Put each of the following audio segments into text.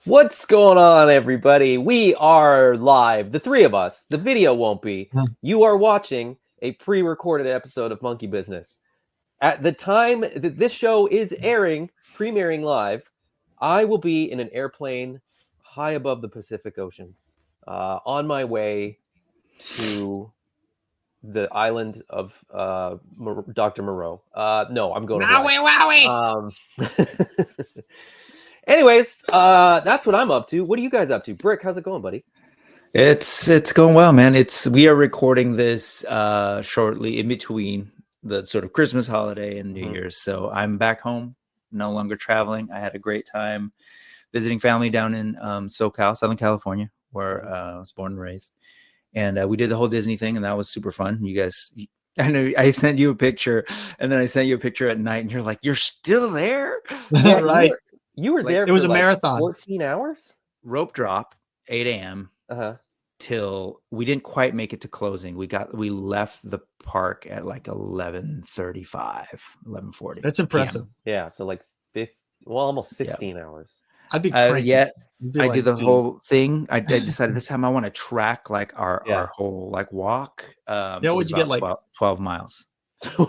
What's going on, everybody? We are live, the three of us. The video won't be. You are watching a pre-recorded episode of Monkey Business. At the time that this show is airing, premiering live, I will be in an airplane high above the Pacific Ocean, on my way to the island of Dr. Moreau. No, I'm going to Hawaii. Anyways, that's what I'm up to. What are you guys up to? Brick, how's it going, buddy? It's going well, man. We are recording this shortly in between the sort of Christmas holiday and New Year's. So I'm back home, no longer traveling. I had a great time visiting family down in SoCal, Southern California, where I was born and raised. And we did the whole Disney thing, and that was super fun. You guys, I know I sent you a picture, and then I sent you a picture at night, and you're like, "You're still there?" Yeah, right. You were there. It was a marathon. 14 hours. Rope drop, 8 a.m. Till we didn't quite make it to closing. We left the park at like 11:35, 11:40. That's impressive. Yeah, so like almost 16 hours. I'd be cranky. I did the whole thing. I decided this time I want to track like our whole like walk. What'd you get, like 12 miles?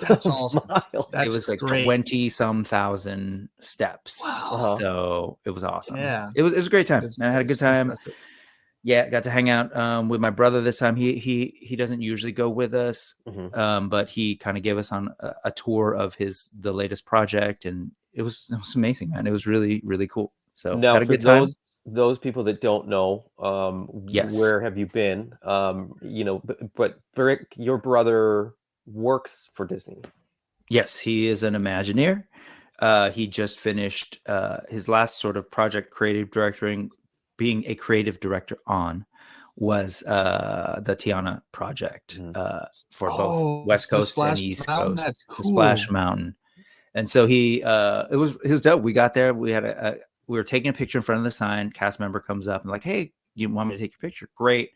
That's awesome. It was like great. 20-some thousand steps. Wow. So it was awesome. Yeah, it was a great time. I had a good time. Impressive. Yeah, got to hang out with my brother this time. He doesn't usually go with us, but he kind of gave us on a tour of the latest project, and it was amazing, man. It was really, really cool. So now, had a for good time. those people that don't know, yes, where have you been? But Brick, your brother works for Disney. Yes, he is an Imagineer. He just finished his last sort of project, being a creative director on, was the Tiana project for both West Coast and East Coast. The Splash Mountain. And so it was dope. We got there. We were taking a picture in front of the sign. Cast member comes up and like, "Hey, you want me to take your picture?" Great.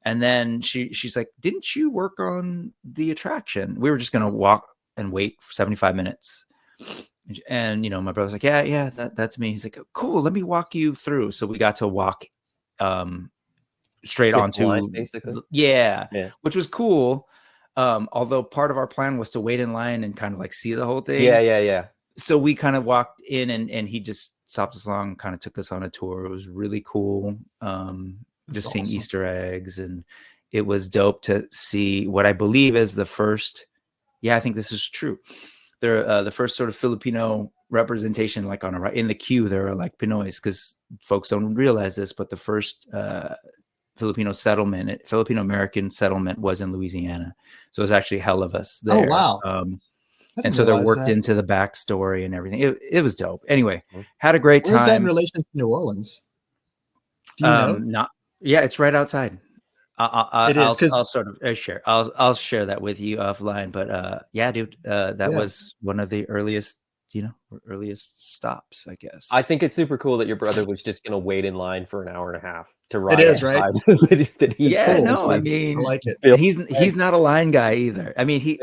And then she's like, "Didn't you work on the attraction?" We were just gonna walk and wait for 75 minutes. And my brother's like, yeah, that's me. He's like, "Cool, let me walk you through." So we got to walk straight onto line, basically. Yeah, which was cool. Although part of our plan was to wait in line and kind of like see the whole thing. Yeah. So we kind of walked in and he just stopped us along, kind of took us on a tour. It was really cool. Just seeing Easter eggs, and it was dope to see what I believe is the first. Yeah, I think this is true. They're the first sort of Filipino representation, like in the queue, there are like Pinoys, because folks don't realize this, but the first Filipino American settlement was in Louisiana. So it was actually hell of us there. Oh, wow. And so they're worked into the backstory and everything. It was dope. Anyway, had a great time. Where's that in relation to New Orleans? Do you know? Yeah, it's right outside. I'll share that with you offline. But yeah, dude, that was one of the earliest stops, I guess. I think it's super cool that your brother was just going to wait in line for an hour and a half to ride. It is, right? Cool. I mean, I like it. He's not a line guy either. I mean,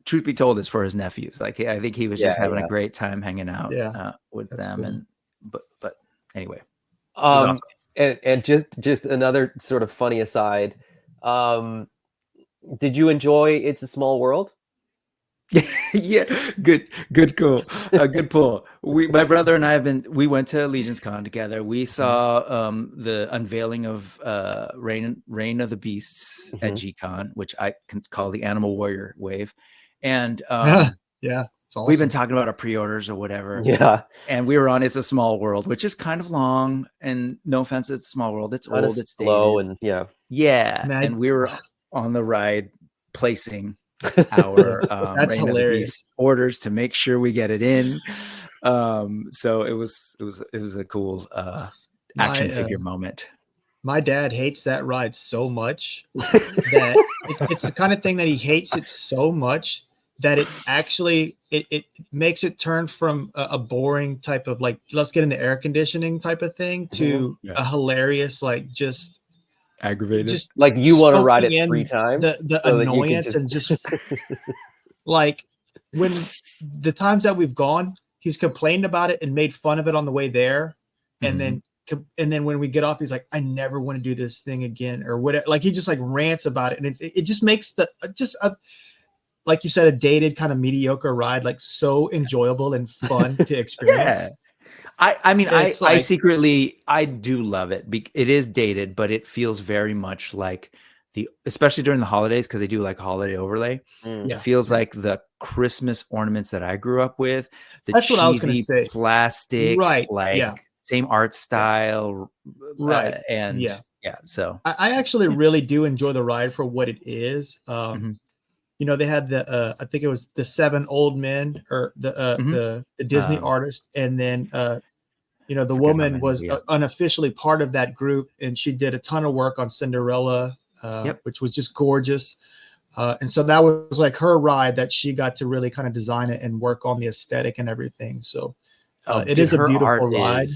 truth be told, it's for his nephews. Like, I think he was just having a great time hanging out with them. Cool. But anyway, awesome. And just another sort of funny aside, did you enjoy It's a Small World? Yeah, good call. Good pull. My brother and I we went to Legion's Con together. We saw the unveiling of Reign of the Beasts at G-Con, which I can call the Animal Warrior wave. And awesome. We've been talking about our pre-orders or whatever. Yeah. And we were on It's a Small World, which is kind of long. And no offense, It's a Small World. It's old. It's slow. dated. And yeah. And we were on the ride placing our that's hilarious orders to make sure we get it in. So it was a cool action figure moment. My dad hates that ride so much that it's the kind of thing that he hates it so much that it actually it makes it turn from a boring type of like, let's get in the air conditioning type of thing to a hilarious, like, just aggravated, just like you want to ride it 3 times, the so annoyance and just like when the times that we've gone, he's complained about it and made fun of it on the way there, and then and then when we get off, he's like, I never want to do this thing again or whatever. Like he just like rants about it. And it just makes like you said, a dated kind of mediocre ride, like so enjoyable and fun to experience. Yeah. I mean, I like, secretly, I do love it. It is dated, but it feels very much like especially during the holidays, because they do like holiday overlay. It feels like the Christmas ornaments that I grew up with. That's what I was going to say. Plastic, right? Same art style, right? And so I actually really do enjoy the ride for what it is. You know, they had I think it was the 7 old men, or the Disney artist, and then you know, the woman was unofficially part of that group, and she did a ton of work on Cinderella, which was just gorgeous. And so that was like her ride that she got to really kind of design it and work on the aesthetic and everything. So it is a beautiful ride.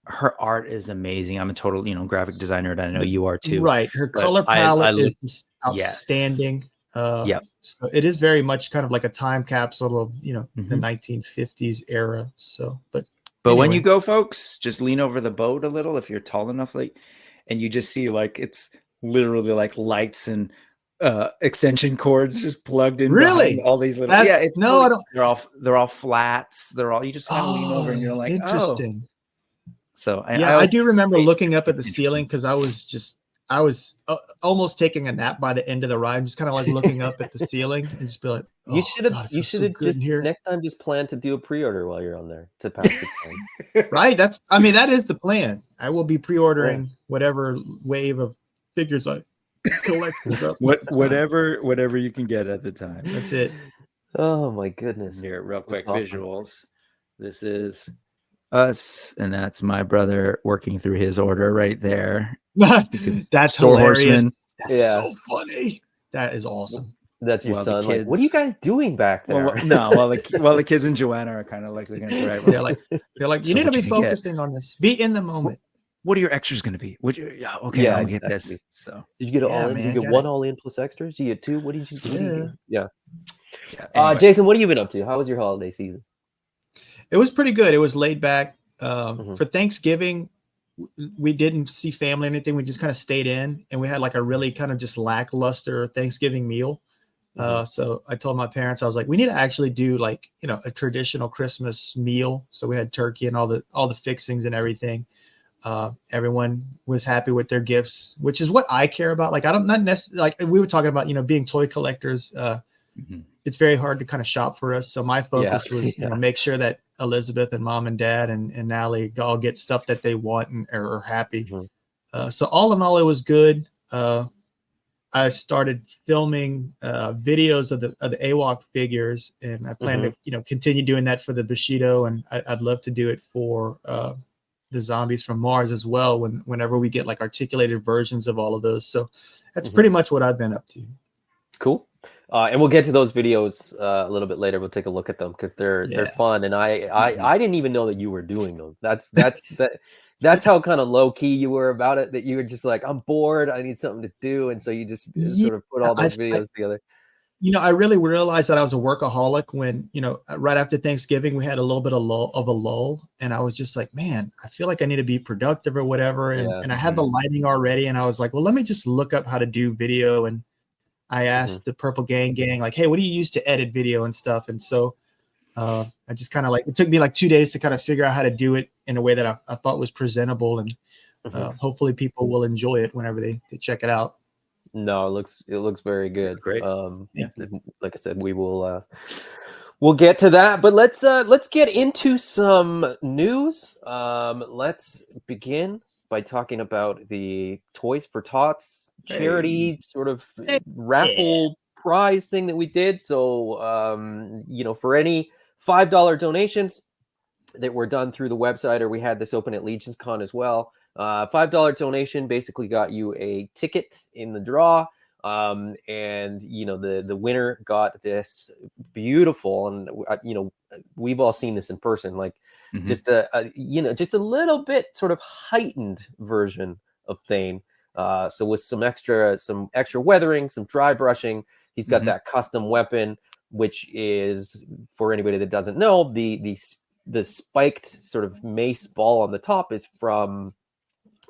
Her art is amazing. I'm a total, graphic designer, and I know you are too. Right. Her color palette is just outstanding. So it is very much kind of like a time capsule of, the 1950s era. So, but anyway. When you go, folks, just lean over the boat a little if you're tall enough, and you just see like it's literally like lights and extension cords just plugged in. Really? All these little. I don't. They're all flats. You just kind of lean over and you're like, interesting. Oh. So I do remember looking up at the ceiling, because I was almost taking a nap by the end of the ride, just kind of like looking up at the ceiling and just be like, you should have just next time just plan to do a pre-order while you're on there to pass the time. Right. That is the plan. I will be pre-ordering whatever wave of figures I collect. whatever you can get at the time. That's it. Oh my goodness. Here, real quick, visuals. This is us, and that's my brother working through his order right there. That's hilarious. That's so funny. That is awesome. That's your son. Like, what are you guys doing back there? While the kids and Joanna are kind of like looking at it, right? They're like, you need to be focusing on this. Be in the moment. What are your extras going to be? I'll get this. So did you get all in? Did you get one all in plus extras? Did you get 2? What did you do? Yeah. Anyway. Jason, what have you been up to? How was your holiday season? It was pretty good. It was laid back. For Thanksgiving, we didn't see family or anything. We just kind of stayed in, and we had like a really kind of just lackluster Thanksgiving meal. So I told my parents, I was like, we need to actually do like, a traditional Christmas meal. So we had turkey and all the fixings and everything. Everyone was happy with their gifts, which is what I care about. Like, not necessarily, like we were talking about, being toy collectors. It's very hard to kind of shop for us. So my focus was, make sure that Elizabeth and mom and dad and Natalie all get stuff that they want and are happy. So all in all, it was good. I started filming videos of the AWOK figures, and I plan to, continue doing that for the Bushido, and I'd love to do it for the Zombies from Mars as well. Whenever we get like articulated versions of all of those. So that's pretty much what I've been up to. Cool. And we'll get to those videos a little bit later. We'll take a look at them because they're fun. And I didn't even know that you were doing them. That's how kind of low key you were about it. That you were just like, I'm bored. I need something to do, and so you just sort of put all those videos together. I really realized that I was a workaholic when right after Thanksgiving we had a little bit of a lull, and I was just like, man, I feel like I need to be productive or whatever. And I had the lighting already, and I was like, well, let me just look up how to do video. And I asked the Purple Gang, like, hey, what do you use to edit video and stuff? And so I just kind of it took me like 2 days to kind of figure out how to do it in a way that I thought was presentable, and hopefully people will enjoy it whenever they check it out. No, it looks very good. Great. Like I said, we'll get to that, but let's get into some news. Let's begin by talking about the Toys for Tots charity sort of raffle prize thing that we did. So, for any $5 donations that were done through the website, or we had this open at Legions Con as well. $5 donation basically got you a ticket in the draw. And the winner got this beautiful, and we've all seen this in person, like just a little bit sort of heightened version of Thane. So with some extra weathering, some dry brushing, he's got that custom weapon, which is, for anybody that doesn't know, the the spiked sort of mace ball on the top is from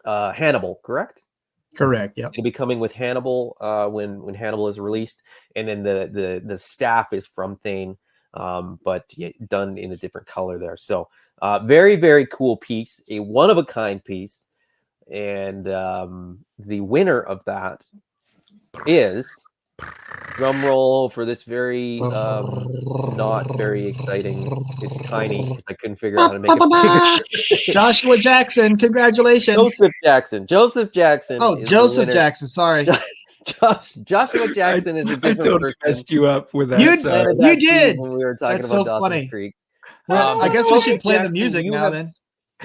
Hannibal, correct? Correct. Yep. It'll be coming with Hannibal when Hannibal is released, and then the staff is from Thane, but done in a different color there. So very, very cool piece, a one of a kind piece, and the winner of that is, drum roll for this very not very exciting. It's tiny because I couldn't figure out how to make it bigger. Joshua Jackson, congratulations. Joseph Jackson. Oh, Joseph Jackson. Sorry. Joshua Jackson is a different person. I totally messed you up with that. You did. When we were talking That's about so Dawson's funny. Creek. Well, I guess we should play the music now then.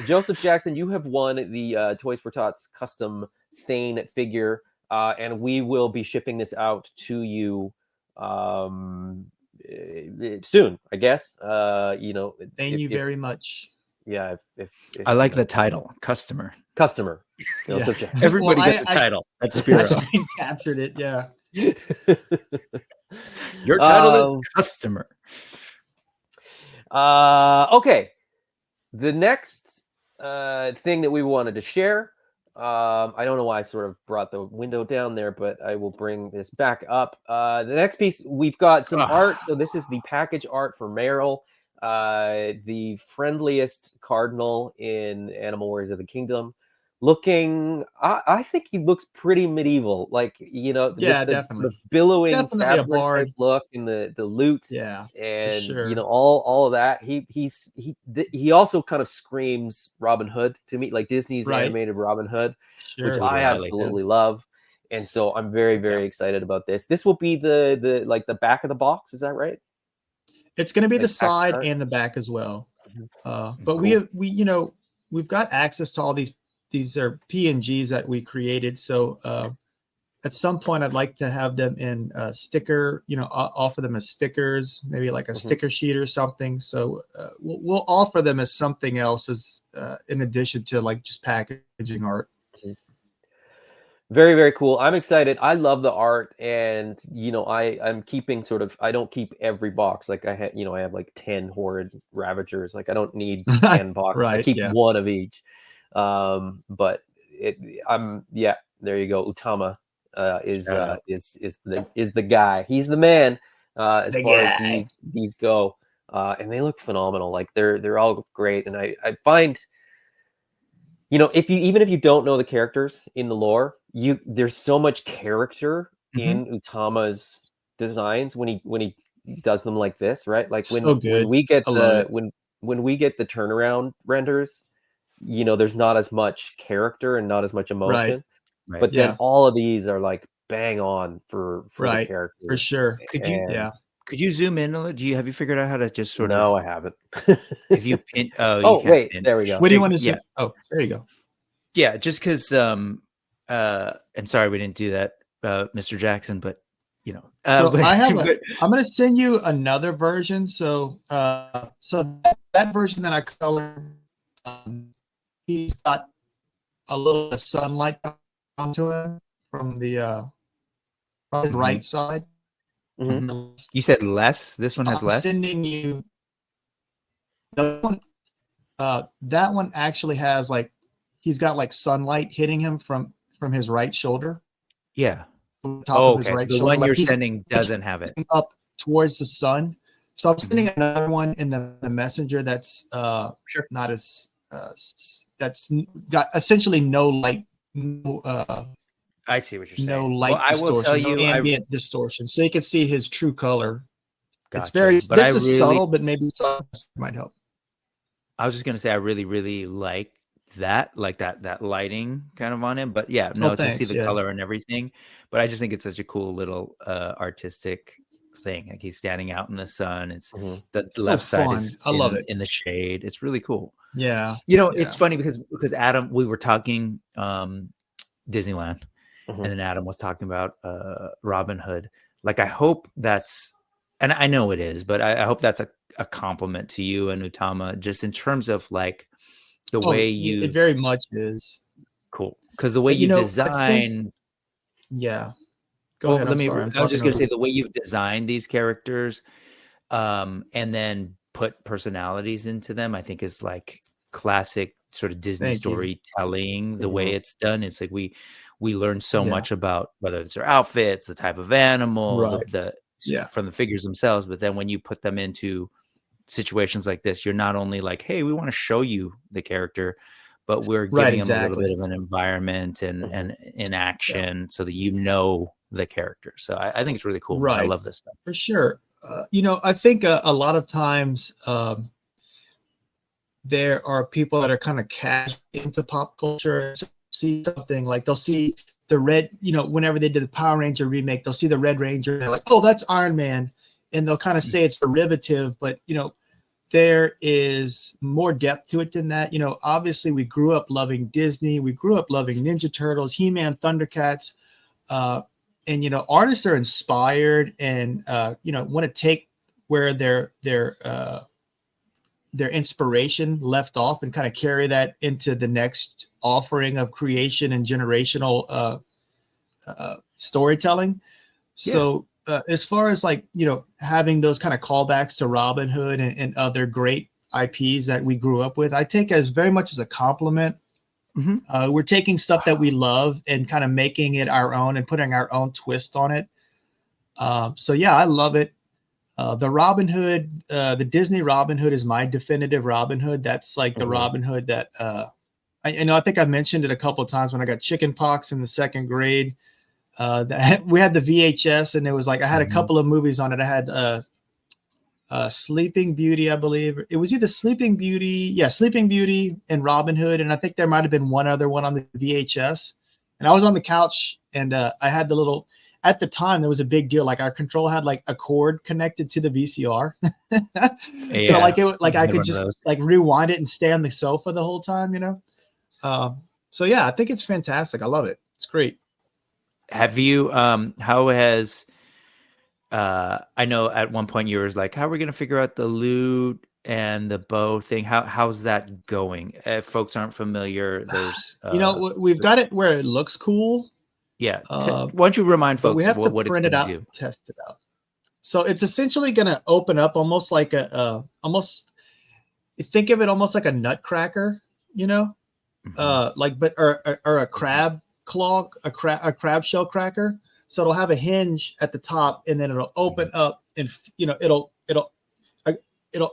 Joseph Jackson, you have won the Toys for Tots custom Thane figure, and we will be shipping this out to you soon, I guess. Thank you very much. Yeah, if I like the title, customer. Everybody gets a title. That's Spiro. I captured it. Yeah. Your title is customer. Okay. The next thing that we wanted to share. I don't know why I sort of brought the window down there, but I will bring this back up. The next piece, we've got some art. So this is the package art for Merill, the friendliest cardinal in Animal Warriors of the Kingdom. Looking, I think he looks pretty medieval, like definitely the billowing definitely fabric type look and the loot, and sure. all of that. He also kind of screams Robin Hood to me, like Disney's animated Robin Hood, which I absolutely love, and so I'm very, very excited about this. This will be the back of the box, is that right? It's going to be the side and the back as well, but cool. We've got access to all these. These are PNGs that we created. So at some point, I'd like to have them in sticker, offer them as stickers, maybe like a sticker sheet or something. So we'll offer them as something else as in addition to like just packaging art. Very, very cool. I'm excited. I love the art, and I'm keeping I don't keep every box. Like I have like 10 horrid Ravagers. Like I don't need 10 boxes. I keep one of each. But there you go. Utama is the guy. He's the man as far as these go, and they look phenomenal. Like they're all great, and I find if you don't know the characters in the lore, there's so much character in Utama's designs when he does them like this, right? Like when we get when we get the turnaround renders. There's not as much character and not as much emotion, right. But then all of these are like bang on for the character for sure. Could you zoom in? Have you figured out how to just sort of? No, I haven't. If you pin, wait, there we go. What do you want to see? Oh, there you go. Yeah, just because. And sorry we didn't do that, Mr. Jackson, but so I'm going to send you another version. So that version that I colored. He's got a little bit of sunlight onto him from the right side. Mm-hmm. You said less. This one has less. Sending you that one actually has he's got like sunlight hitting him from his right shoulder. Yeah. Top of his right the shoulder. one you're sending doesn't have it up towards the sun. So I'm sending another one in the messenger that's not as that's got essentially no light. I see what you're saying. No light distortion, I will tell you, ambient distortion, so you can see his true color. Gotcha. It's very. This is subtle, but maybe might help. I was just gonna say I really, really like that lighting kind of on him. But to see the color and everything. But I just think it's such a cool little artistic thing. Like he's standing out in the sun. It's the left side is I love it in the shade. It's really cool. Yeah. It's funny because Adam, we were talking Disneyland, and then Adam was talking about Robin Hood. Like I hope that's, and I know it is, but I hope that's a compliment to you and Utama, just in terms of like the way you. It very much is. Cool, because the way you design. Go ahead. I was just going to say the way you've designed these characters, and then put personalities into them, I think is like classic sort of Disney Thank you. storytelling. The way it's done, it's like we learn so Yeah. much about whether it's their outfits, the type of animal, Right. the Yeah. from the figures themselves. But then when you put them into situations like this, you're not only like, hey, we want to show you the character, but we're Right, giving them a little exactly. bit of an environment and in action so that you know the character. So I think it's really cool. Man. I Right. love this stuff. For sure. You know, I think a lot of times there are people that are kind of casual into pop culture, see something like they'll see the red, you know, whenever they did the Power Ranger remake, they'll see the Red Ranger and they're like, oh, that's Iron Man. And they'll kind of say it's derivative, but, you know, there is more depth to it than that. You know, obviously we grew up loving Disney. We grew up loving Ninja Turtles, He-Man, Thundercats. And, you know, artists are inspired and, you know, want to take where their inspiration left off and kind of carry that into the next offering of creation and generational storytelling. So as far as like, you know, having those kind of callbacks to Robin Hood and other great IPs that we grew up with, I take as very much as a compliment. We're taking stuff that we love and kind of making it our own and putting our own twist on it. So yeah, I love it. The Robin Hood, the Disney Robin Hood is my definitive Robin Hood. That's like the Robin Hood that I know. I think I mentioned it a couple of times when I got chicken pox in the 2nd grade. That we had the VHS, and it was like I had a couple of movies on it. I had Sleeping Beauty, I believe. It was either Sleeping Beauty, Sleeping Beauty and Robin Hood, and I think there might have been one other one on the VHS. And I was on the couch, and I had the little. At the time, there was a big deal. Like our control had like a cord connected to the VCR, so like I could just like rewind it and stay on the sofa the whole time, you know. So yeah, I think it's fantastic. I love it. It's great. Have you? How has? I know at one point you were like, "How are we going to figure out the loot and the bow thing? How's that going?" If folks aren't familiar, there's you know, we've got it where it looks cool. Yeah. Why don't you remind folks we have to what it's print going it to out, do? test it out. So it's essentially going to open up almost like almost think of it almost like a nutcracker, you know, like or a crab claw, a crab shell cracker. So it'll have a hinge at the top, and then it'll open up, and you know it'll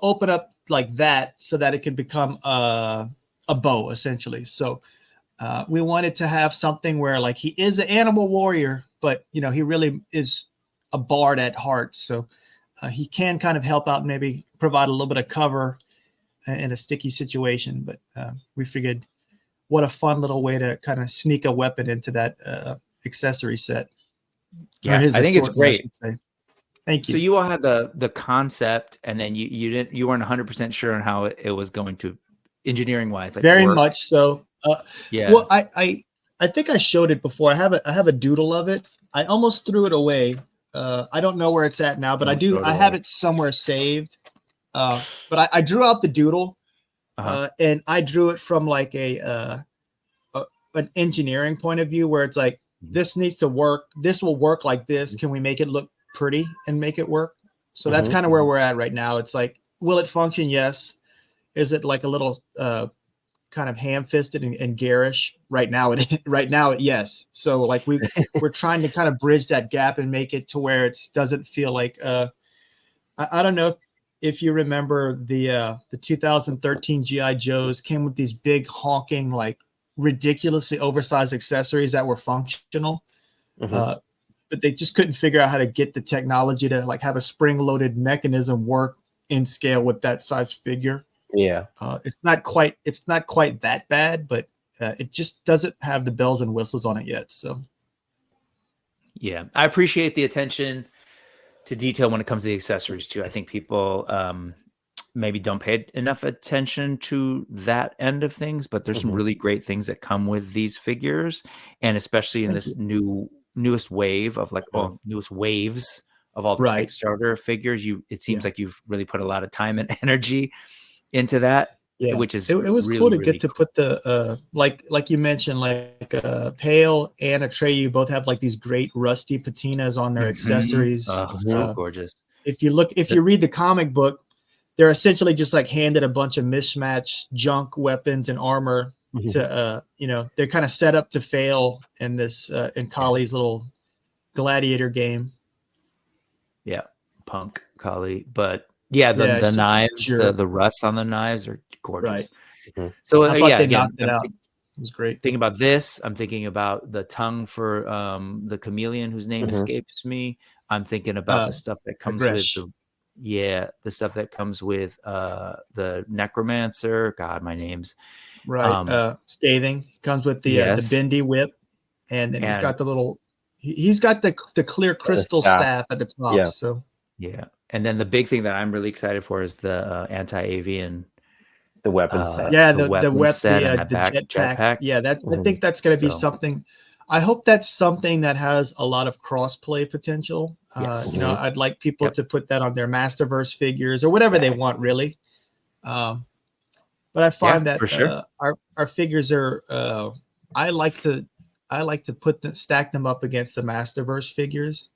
open up like that, so that it can become a bow essentially. So we wanted to have something where like he is an animal warrior, but you know he really is a bard at heart. So he can kind of help out and maybe provide a little bit of cover in a sticky situation. But we figured, what a fun little way to kind of sneak a weapon into that accessory set. Yeah, I think it's great. Thank you. So you all had the concept, and then you weren't 100% sure on how it was going to engineering wise. Like very work. much so. Yeah. Well, I think I showed it before. I have a doodle of it. I almost threw it away. I don't know where it's at now, but I have it somewhere saved. But I drew out the doodle, and I drew it from like an engineering point of view, where it's like, this needs to work. This will work like this. Can we make it look pretty and make it work? So that's kind of where we're at right now. It's like, will it function? Yes. Is it like a little kind of ham-fisted and garish? Right now, yes. So like we're trying to kind of bridge that gap and make it to where it doesn't feel like I don't know if you remember the 2013 GI Joes came with these big honking, like ridiculously oversized accessories that were functional, but they just couldn't figure out how to get the technology to like have a spring-loaded mechanism work in scale with that size figure. Yeah, it's not quite that bad, but it just doesn't have the bells and whistles on it yet. So yeah, I appreciate the attention to detail when it comes to the accessories too. I think people maybe don't pay enough attention to that end of things, but there's some really great things that come with these figures, and especially in this newest wave of like newest waves of all the Kickstarter figures. It seems like you've really put a lot of time and energy into that, which is it was really, cool to really get to put the like you mentioned, like Pale and Atreyu both have like these great rusty patinas on their accessories. So gorgeous. If you read the comic book, they're essentially just like handed a bunch of mismatched junk weapons and armor to they're kind of set up to fail in this in Kali's little gladiator game. Yeah, punk Kali, but yeah, the so, knives, sure. the rust on the knives are gorgeous. Right. So I thought they again, knocked it out. It was great. Thinking about this, I'm thinking about the tongue for the chameleon whose name escapes me. I'm thinking about the stuff that comes with the stuff that comes with the necromancer. God, my name's right. Scathing comes with the bendy whip, and then he's got the little. He's got the clear crystal staff at the top. Yeah. So yeah, and then the big thing that I'm really excited for is the anti-avian. The weapon set. The jetpack. Yeah, I think that's going to be something. I hope that's something that has a lot of cross-play potential. Yes. I'd like people to put that on their Masterverse figures or whatever they want, really. But I find that for sure. Our figures are. I like to stack them up against the Masterverse figures.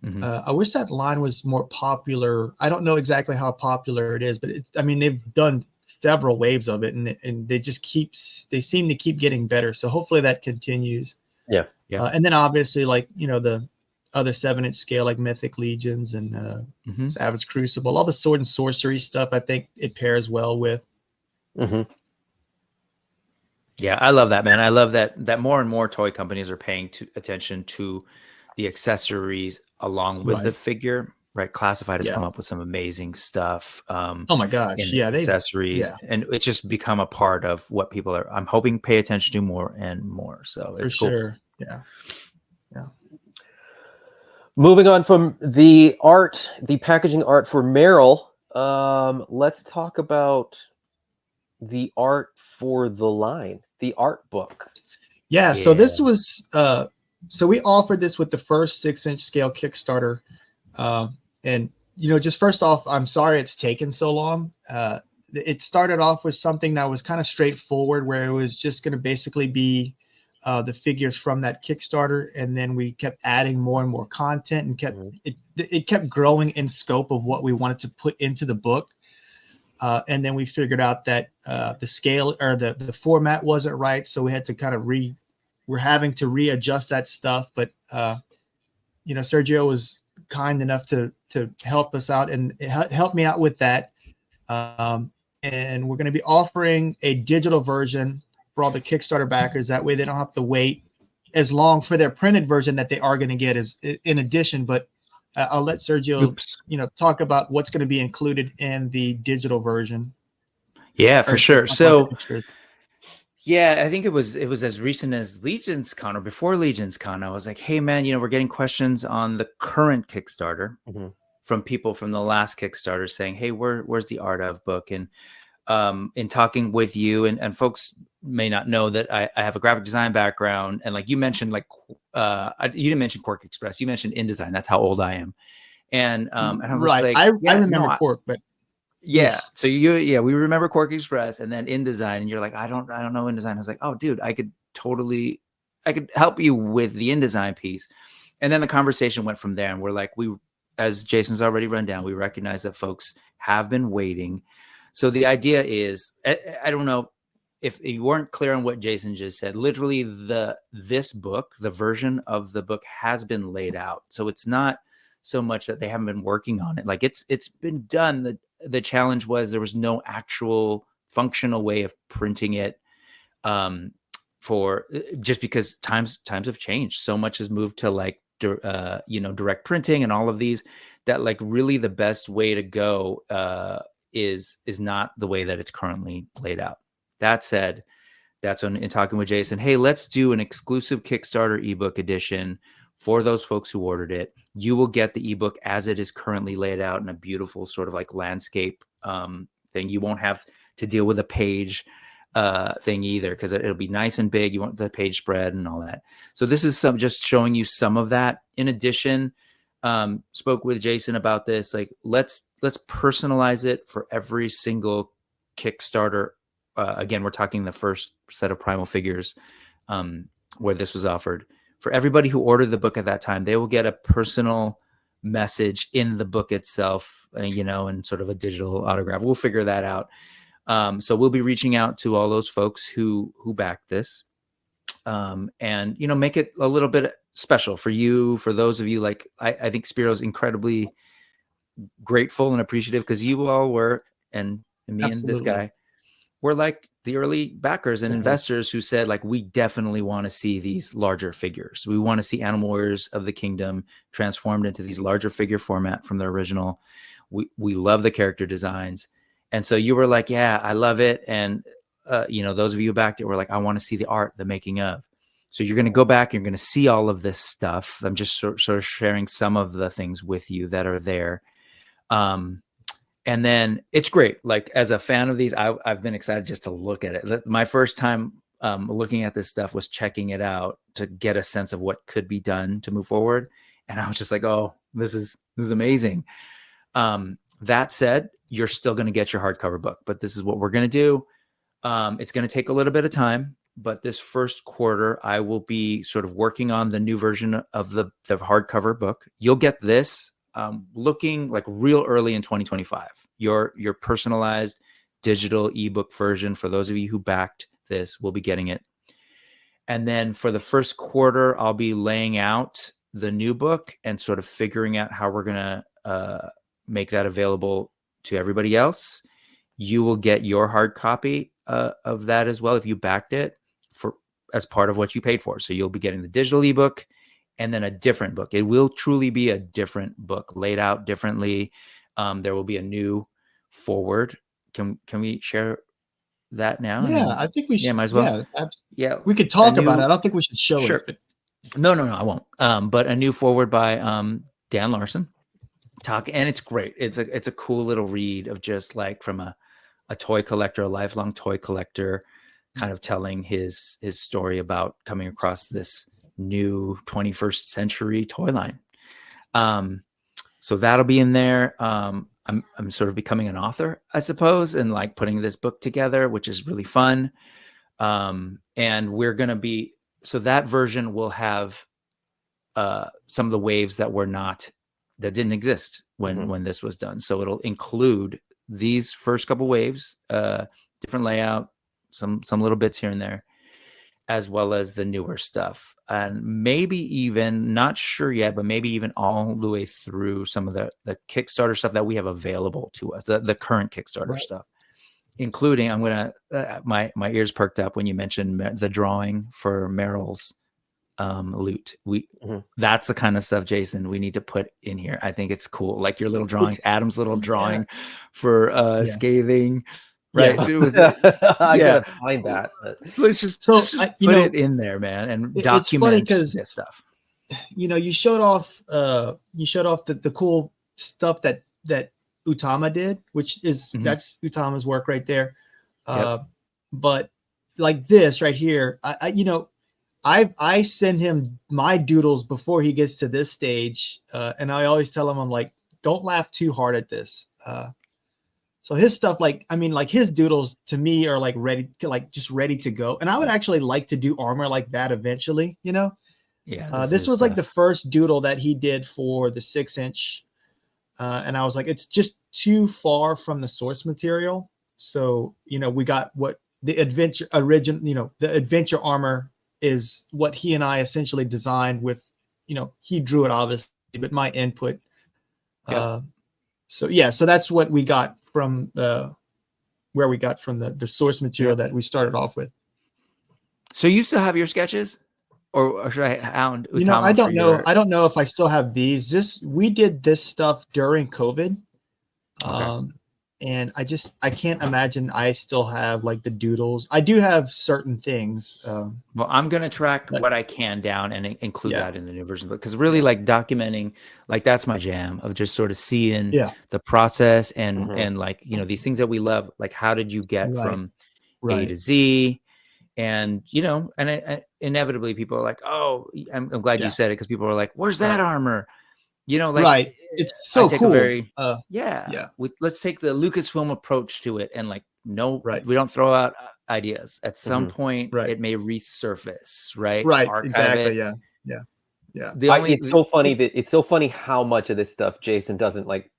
I wish that line was more popular. I don't know exactly how popular it is, but they've done several waves of it, and they just they seem to keep getting better. So hopefully that continues. Yeah. And then obviously, like the other 7-inch scale, like Mythic Legions and Savage Crucible, all the sword and sorcery stuff. I think it pairs well with. Yeah, I love that, man. I love that more and more toy companies are paying attention to the accessories along with the figure. Right, Classified has come up with some amazing stuff. Oh my gosh, accessories, and it's just become a part of what people are. I'm hoping pay attention to more and more. So it's for cool. sure. Yeah. Moving on from the packaging art for Merill, let's talk about the art for the line, the art book. Yeah. So this was so we offered this with the first 6-inch scale Kickstarter. And just first off, I'm sorry it's taken so long. It started off with something that was kind of straightforward, where it was just going to basically be the figures from that Kickstarter, and then we kept adding more and more content, and it kept growing in scope of what we wanted to put into the book. And then we figured out that the scale or the format wasn't right, so we had to kind of we're having to readjust that stuff. But Sergio was kind enough to help us out and help me out with that. And we're going to be offering a digital version for all the Kickstarter backers. That way they don't have to wait as long for their printed version that they are going to get as in addition. But I'll let Sergio, talk about what's going to be included in the digital version. Yeah, for sure. So yeah, I think it was as recent as Legion's Con or before Legion's Con. I was like, hey man, we're getting questions on the current Kickstarter from people from the last Kickstarter saying, hey, where's the art of book? And in talking with you and folks may not know that I have a graphic design background, and like you mentioned, you didn't mention Quark Express, you mentioned InDesign. That's how old I am. And I was like, I remember Quark, but yeah. So we remember Quark Express and then InDesign, and you're like, I don't know InDesign. I was like, oh dude, I could help you with the InDesign piece. And then the conversation went from there, and we're like, as Jason's already run down, we recognize that folks have been waiting. So the idea is, I don't know if you weren't clear on what Jason just said, literally this book, the version of the book has been laid out. So it's not so much that they haven't been working on it. Like it's been done. The challenge was there was no actual functional way of printing it, for just because times have changed. So much has moved to direct printing and all of these, that like really the best way to go is not the way that it's currently laid out. That said, that's when in talking with Jason, hey, let's do an exclusive Kickstarter ebook edition for those folks who ordered it. You will get the ebook as it is currently laid out in a beautiful sort of like landscape thing. You won't have to deal with a page thing either, because it'll be nice and big. You want the page spread and all that. So this is just showing you some of that. In addition, spoke with Jason about this. Like let's personalize it for every single Kickstarter. Again, we're talking the first set of Primal figures where this was offered. For everybody who ordered the book at that time, they will get a personal message in the book itself, you know, and sort of a digital autograph. We'll figure that out. So we'll be reaching out to all those folks who backed this, and, you know, make it a little bit special for you, for those of you, like, I think Spiro's incredibly grateful and appreciative, because you all were, and me and this guy were like the early backers and investors who said, like, we definitely want to see these larger figures. We want to see Animal Warriors of the Kingdom transformed into these larger figure format from the original. We love the character designs. And so you were like, yeah, I love it. And, you know, those of you who backed it were like, I want to see the art, the making of. So you're going to go back, you're going to see all of this stuff. I'm just sort of sharing some of the things with you that are there. And then it's great. Like, as a fan of these, I've been excited just to look at it. My first time looking at this stuff was checking it out to get a sense of what could be done to move forward. And I was just like, oh, this is amazing. That said, you're still going to get your hardcover book, but this is what we're going to do. It's going to take a little bit of time, but this first quarter, I will be sort of working on the new version of the hardcover book. You'll get this looking like real early in 2025. Your personalized digital ebook version, for those of you who backed this, will be getting it. And then for the first quarter, I'll be laying out the new book and sort of figuring out how we're going to make that available to everybody else. You will get your hard copy of that as well if you backed it as part of what you paid for. So you'll be getting the digital ebook and then a different book. It will truly be a different book, laid out differently. There will be a new forward. Can we share that now? Yeah, I think we should. Yeah, might as well. Yeah, we could talk about it. I don't think we should show it. But... No, I won't. But a new forward by Dan Larson. And it's great. It's a cool little read of just like from a toy collector, a lifelong toy collector, kind of telling his story about coming across this new 21st century toy line. So that'll be in there. I'm sort of becoming an author, I suppose, and like putting this book together, which is really fun. And we're going to be, so that version will have some of the waves that didn't exist when this was done. So it'll include these first couple waves, different layout, some little bits here and there, as well as the newer stuff. And maybe even, not sure yet, but maybe even all the way through some of the Kickstarter stuff that we have available to us, the current Kickstarter stuff, including, I'm going to, my ears perked up when you mentioned the drawing for Merill's loot. That's the kind of stuff, Jason, we need to put in here. I think it's cool. Like your little drawings, Adam's little drawing for scathing. Right. Yeah. It was, I gotta find that. Let's just put it in there, man, and document this stuff. You know, you showed off the cool stuff that Utama did, which is that's Utama's work right there. But like this right here, I send him my doodles before he gets to this stage, and I always tell him, I'm like, don't laugh too hard at this. So his stuff, his doodles to me are like just ready to go. And I would actually like to do armor like that eventually, you know? Yeah. This was like the first doodle that he did for the 6-inch. And I was like, it's just too far from the source material. So, we got what the adventure the adventure armor is what he and I essentially designed with, he drew it obviously, but my input. So that's what we got from the source material that we started off with. So you still have your sketches, or should I hound Utama? I don't know. I don't know if I still have these. We did this stuff during COVID. Okay. And I can't imagine I still have like the doodles. I do have certain things. Well, I'm going to track what I can down and include that in the new version, because really like documenting, like that's my jam, of just sort of seeing the process and like, these things that we love, like how did you get from A to Z? And, and inevitably people are like, oh, I'm glad you said it, because people are like, where's that armor? It's so cool. Let's take the Lucasfilm approach to it, and like, we don't throw out ideas. At some point, it may resurface, right? Right. Archive exactly. It. Yeah. Yeah. It's so funny that it's so funny how much of this stuff Jason doesn't like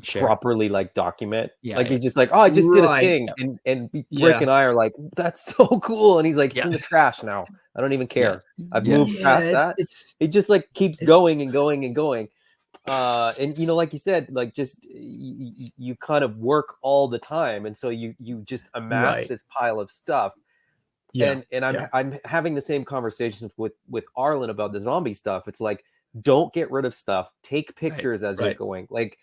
share. properly like document. Yeah, like yeah. he's just like, oh, I just did a Right. thing, and Rick and I are like, that's so cool, and he's like, it's in the trash now. I don't even care. I've moved past that. It just like keeps going and going and going. And you know, like you said, like just you kind of work all the time, and so you just amass this pile of stuff. And I'm having the same conversations with Arlen about the zombie stuff. It's like, don't get rid of stuff. Take pictures as you're going. Like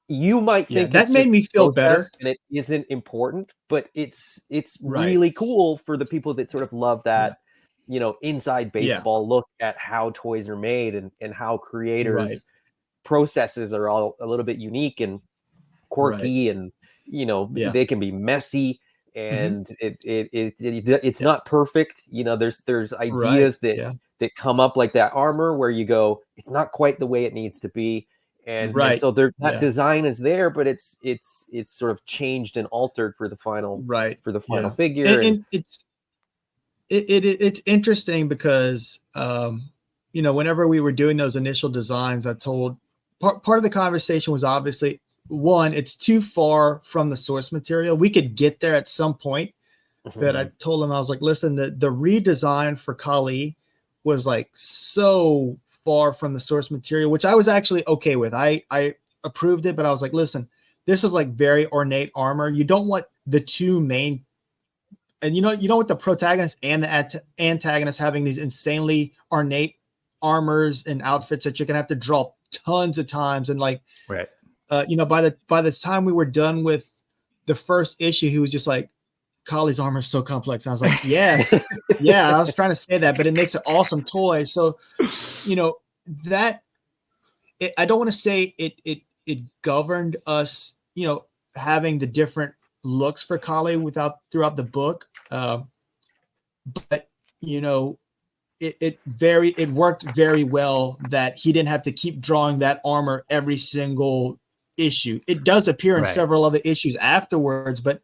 you might think that made me feel better, and it isn't important, but it's really cool for the people that sort of love that, you know, inside baseball look at how toys are made and how creators processes are all a little bit unique and quirky, and you know, they can be messy, and it's not perfect. You know, there's ideas that come up, like that armor where you go, it's not quite the way it needs to be, and so that design is there, but it's sort of changed and altered for the final figure. And it's interesting because you know, whenever we were doing those initial designs, I told part of the conversation was obviously, one, it's too far from the source material. We could get there at some point, but I told him, I was like, listen, the redesign for Kali was like so far from the source material, which I was actually okay with. I approved it, but I was like, listen, this is like very ornate armor. You don't want the two main, and you don't want the protagonist and the antagonist having these insanely ornate armors and outfits that you're gonna have to draw tons of times. And like, you know, by the time we were done with the first issue, he was just like, Kali's armor is so complex. And I was like, yes, yeah, I was trying to say that, but it makes an awesome toy. So, you know, that I don't want to say it governed us, you know, having the different looks for Kali throughout the book. But you know, it worked very well that he didn't have to keep drawing that armor every single issue. It does appear in several other issues afterwards, but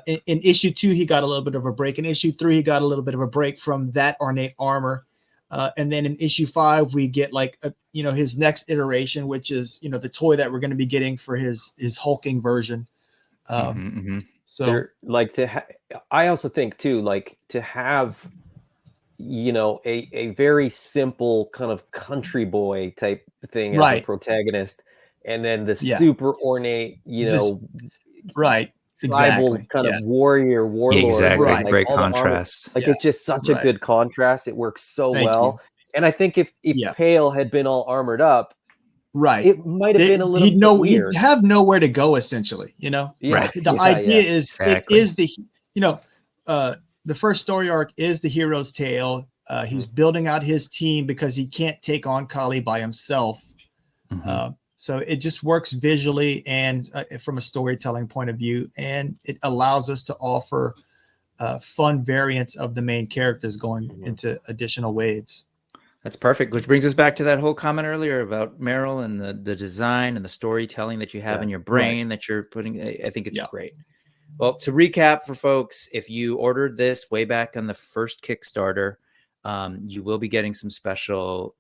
in issue 2 he got a little bit of a break. In issue 3 he got a little bit of a break from that ornate armor, and then in issue 5 we get like you know, his next iteration, which is, you know, the toy that we're going to be getting for his hulking version. So like I also think too, like to have, you know, a very simple kind of country boy type thing as a protagonist, and then the super ornate, you know, tribal kind of warlord. Exactly. Like Great contrast. Like it's just such a good contrast. It works so well. And I think if Pale had been all armored up, it might have been a little bit weird. He'd have nowhere to go, essentially, you know. The idea is it is the, you know, the first story arc is the hero's tale. He's building out his team because he can't take on Kali by himself. So it just works visually and from a storytelling point of view, and it allows us to offer fun variants of the main characters going into additional waves. That's perfect. Which brings us back to that whole comment earlier about Merill and the design and the storytelling that you have in your brain that you're putting. I think it's great. Well, to recap for folks, if you ordered this way back on the first Kickstarter, you will be getting some special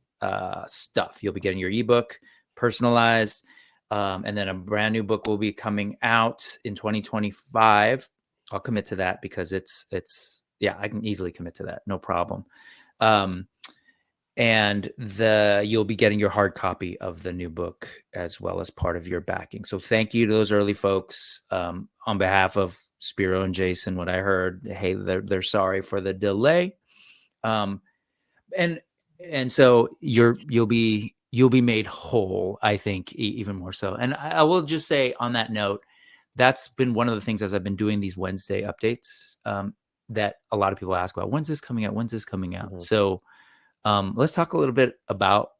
stuff. You'll be getting your ebook personalized, and then a brand new book will be coming out in 2025. I'll commit to that because it's I can easily commit to that, no problem. And you'll be getting your hard copy of the new book as well as part of your backing. So thank you to those early folks. On behalf of Spiro and Jason, what I heard, hey, they're sorry for the delay. And so you'll be made whole, I think, even more so. And I will just say on that note, that's been one of the things as I've been doing these Wednesday updates, that a lot of people ask about, when's this coming out? When's this coming out? So let's talk a little bit about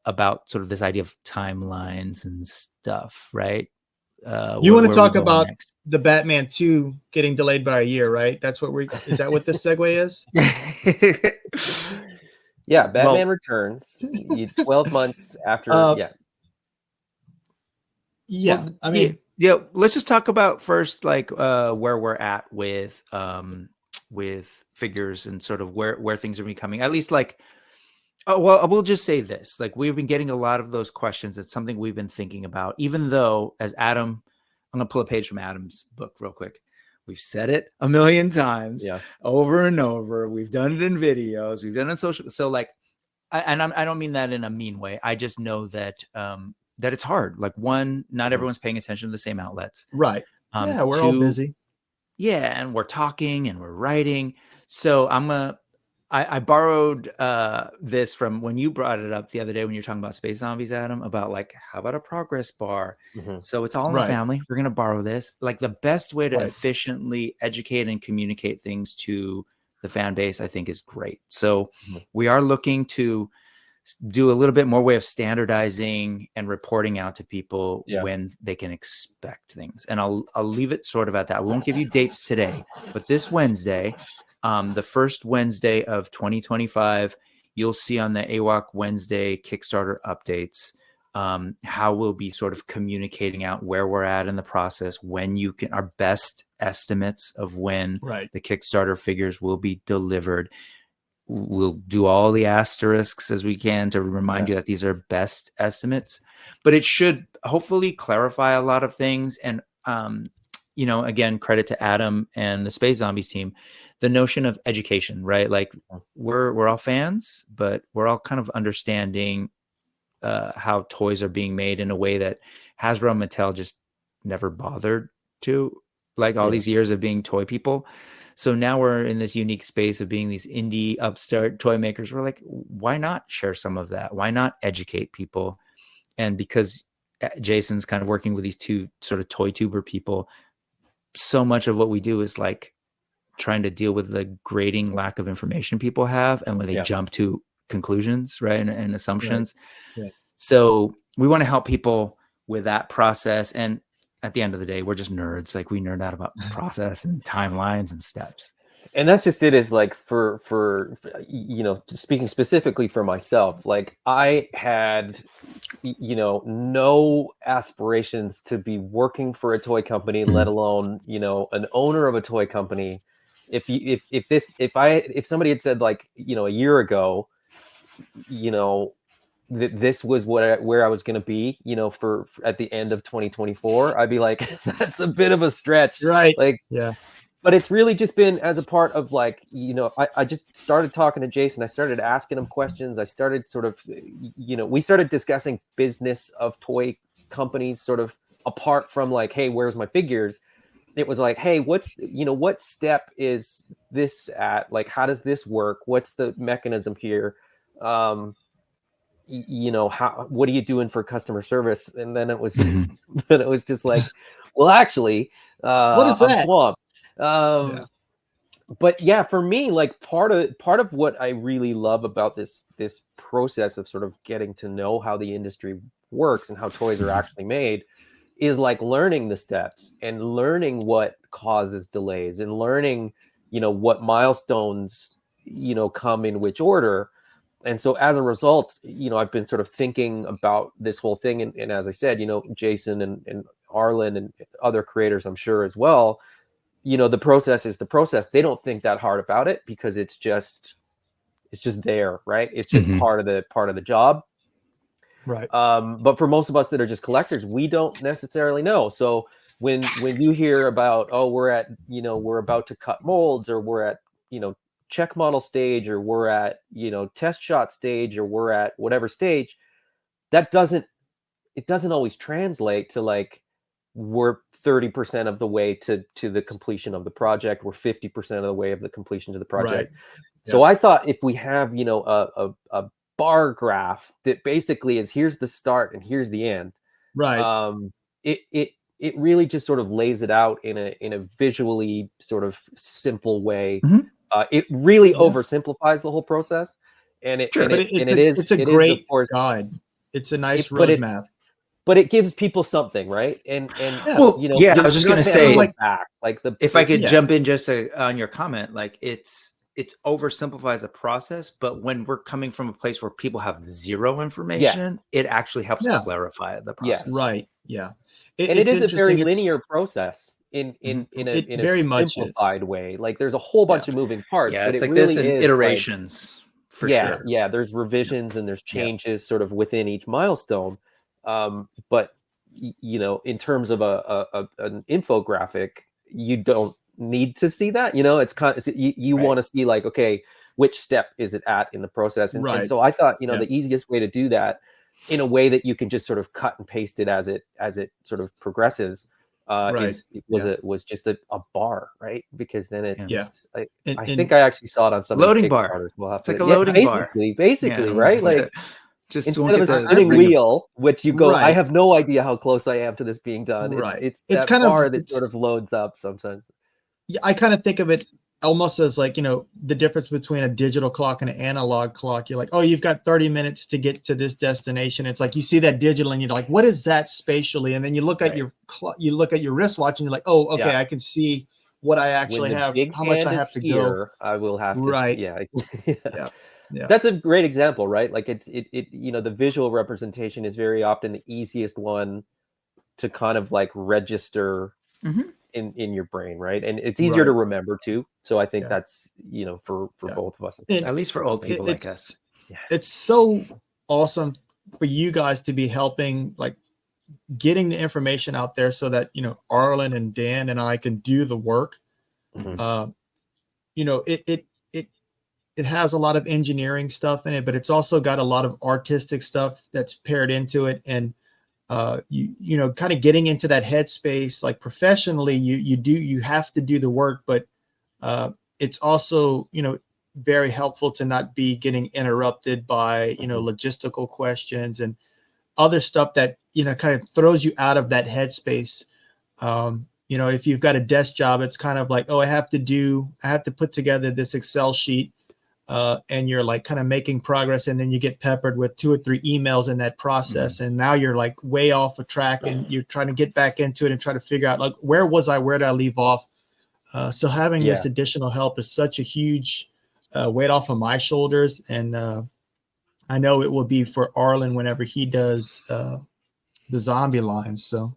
sort of this idea of timelines and stuff, right? You want to talk about the Batman 2 getting delayed by a year, right? That's what is that what this segue is? Yeah, Batman Returns 12 months after. I mean, let's just talk about first, like where we're at with figures and sort of where things are becoming, at least like Oh, well, I will just say this. Like, we've been getting a lot of those questions. It's something we've been thinking about, even though as Adam, I'm going to pull a page from Adam's book real quick. We've said it a million times over and over. We've done it in videos. We've done it in social. So like, I don't mean that in a mean way. I just know that, that it's hard. Like, one, not everyone's paying attention to the same outlets. Right. Yeah. We're Two, all busy. Yeah. And we're talking and we're writing. So I borrowed this from when you brought it up the other day when you were talking about Space Zombies, Adam, about like, how about a progress bar? So it's all in the family. We're going to borrow this. Like, the best way to efficiently educate and communicate things to the fan base, I think, is great. So we are looking to do a little bit more way of standardizing and reporting out to people when they can expect things. And I'll leave it sort of at that. We won't give you dates today, but this Wednesday, the first Wednesday of 2025, you'll see on the AWOK Wednesday Kickstarter updates how we'll be sort of communicating out where we're at in the process, when you can, our best estimates of when the Kickstarter figures will be delivered. We'll do all the asterisks as we can to remind you that these are best estimates, but it should hopefully clarify a lot of things. And, you know, again, credit to Adam and the Space Zombies team, the notion of education, right? Like, we're all fans, but we're all kind of understanding how toys are being made in a way that Hasbro and Mattel just never bothered to, like, all these years of being toy people. So now we're in this unique space of being these indie upstart toy makers. We're like, why not share some of that? Why not educate people? And because Jason's kind of working with these two sort of toy tuber people, so much of what we do is like trying to deal with the grating lack of information people have, and when they jump to conclusions, right, and assumptions. So we want to help people with that process. And at the end of the day, we're just nerds. Like, we nerd out about process and timelines and steps. And that's just it, is like for you know, speaking specifically for myself, like, I had, you know, no aspirations to be working for a toy company, let alone, you know, an owner of a toy company. If somebody had said, like, you know, a year ago, you know, that this was where I was going to be, you know, for at the end of 2024, I'd be like, that's a bit of a stretch, right? Like, but it's really just been as a part of, like, you know, I just started talking to Jason. I started asking him questions. I started sort of, you know, we started discussing business of toy companies, sort of apart from like, hey, where's my figures? It was like, hey, what step is this at? Like, how does this work? What's the mechanism here? You know, what are you doing for customer service? And then it was then it was just like, well, actually, what is that? I'm swamped. But yeah, for me, like, part of what I really love about this process of sort of getting to know how the industry works and how toys are actually made is like learning the steps and learning what causes delays and learning, you know, what milestones, you know, come in which order. And so as a result, you know, I've been sort of thinking about this whole thing. And as I said, you know, Jason and Arlen and other creators, I'm sure as well, you know, the process is the process. They don't think that hard about it because it's just there, right? It's just part of the job. Right. But for most of us that are just collectors, we don't necessarily know. So when you hear about, oh, we're about to cut molds, or we're at, you know, check model stage, or we're at, you know, test shot stage, or we're at whatever stage, it doesn't always translate to like, we're 30% of the way to the completion of the project. We're 50% of the way of the completion to the project. Right. So I thought if we have, you know, a bar graph that basically is, here's the start and here's the end. Right. It really just sort of lays it out in a visually sort of simple way. It really oversimplifies the whole process, and it's a great guide. It's a nice roadmap. But it gives people something, right? And well, you know, I was just going to say, if I could jump in just on your comment, like, it's oversimplifies a process, but when we're coming from a place where people have zero information, it actually helps clarify the process. Right. Yeah. It is a very linear process in a very simplified way. Like, there's a whole bunch of moving parts. Yeah, but it's it like really this in is iterations. sure. Yeah, there's revisions and there's changes sort of within each milestone. But you know, in terms of an infographic, you don't need to see that. You know, it's kind of, you Right. want to see like, okay, which step is it at in the process? And so I thought, you know, the easiest way to do that in a way that you can just sort of cut and paste it as it sort of progresses was just a bar, right? Because then I think I actually saw it on some loading of these bar. Kickstarters. We'll have It's to, like a loading bar. Basically, right? Like just instead of a spinning wheel, which you go, I have no idea how close I am to this being done. It's that kind bar that sort of loads up sometimes. Yeah, I kind of think of it almost as like, you know, the difference between a digital clock and an analog clock. You're like, oh, you've got 30 minutes to get to this destination. It's like you see that digital and you're like, what is that spatially? And then you look at your wristwatch and you're like, oh, okay, I can see what I actually have, how much I have to go. I will have to. Right. Yeah. Yeah. That's a great example, right? Like it you know, the visual representation is very often the easiest one to kind of like register in your brain, right? And it's easier to remember too. So I think that's, you know, for both of us, at least for old people like us. It's so awesome for you guys to be helping, like getting the information out there so that, you know, Arlen and Dan and I can do the work. You know, it has a lot of engineering stuff in it, but it's also got a lot of artistic stuff that's paired into it. And you know, kind of getting into that headspace, like professionally, you have to do the work, but it's also, you know, very helpful to not be getting interrupted by, you know, logistical questions and other stuff that, you know, kind of throws you out of that headspace. You know, if you've got a desk job, it's kind of like, oh, I have to put together this Excel sheet. And you're like kind of making progress, and then you get peppered with 2 or 3 emails in that process. And now you're like way off a track and you're trying to get back into it and try to figure out like, where did I leave off? So having this additional help is such a huge weight off of my shoulders. And I know it will be for Arlen whenever he does the zombie lines. So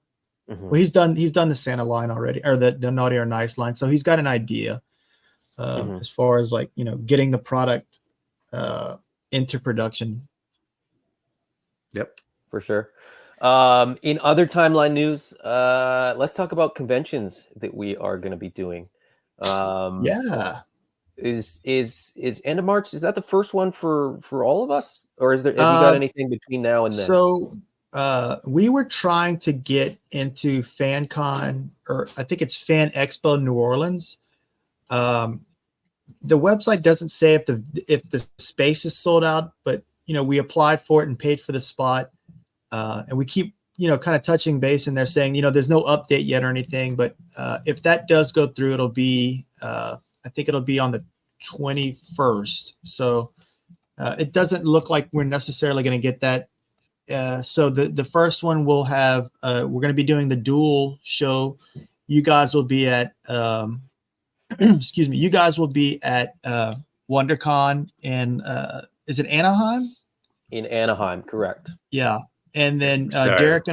well, he's done the Santa line already, or the Naughty or Nice line. So he's got an idea. As far as like, you know, getting the product into production. Yep, for sure. In other timeline news, let's talk about conventions that we are going to be doing. Is end of March? Is that the first one for all of us, or have you got anything between now and then? So we were trying to get into FanCon, or I think it's Fan Expo New Orleans. The website doesn't say if the space is sold out, but you know, we applied for it and paid for the spot, and we keep, you know, kind of touching base, and they're saying, you know, there's no update yet or anything, but if that does go through, it'll be I think it'll be on the 21st. So it doesn't look like we're necessarily going to get that. So the first one we'll have, we're going to be doing the dual show. You guys will be at excuse me, you guys will be at WonderCon in is it Anaheim? In Anaheim, correct. Yeah. And then Derek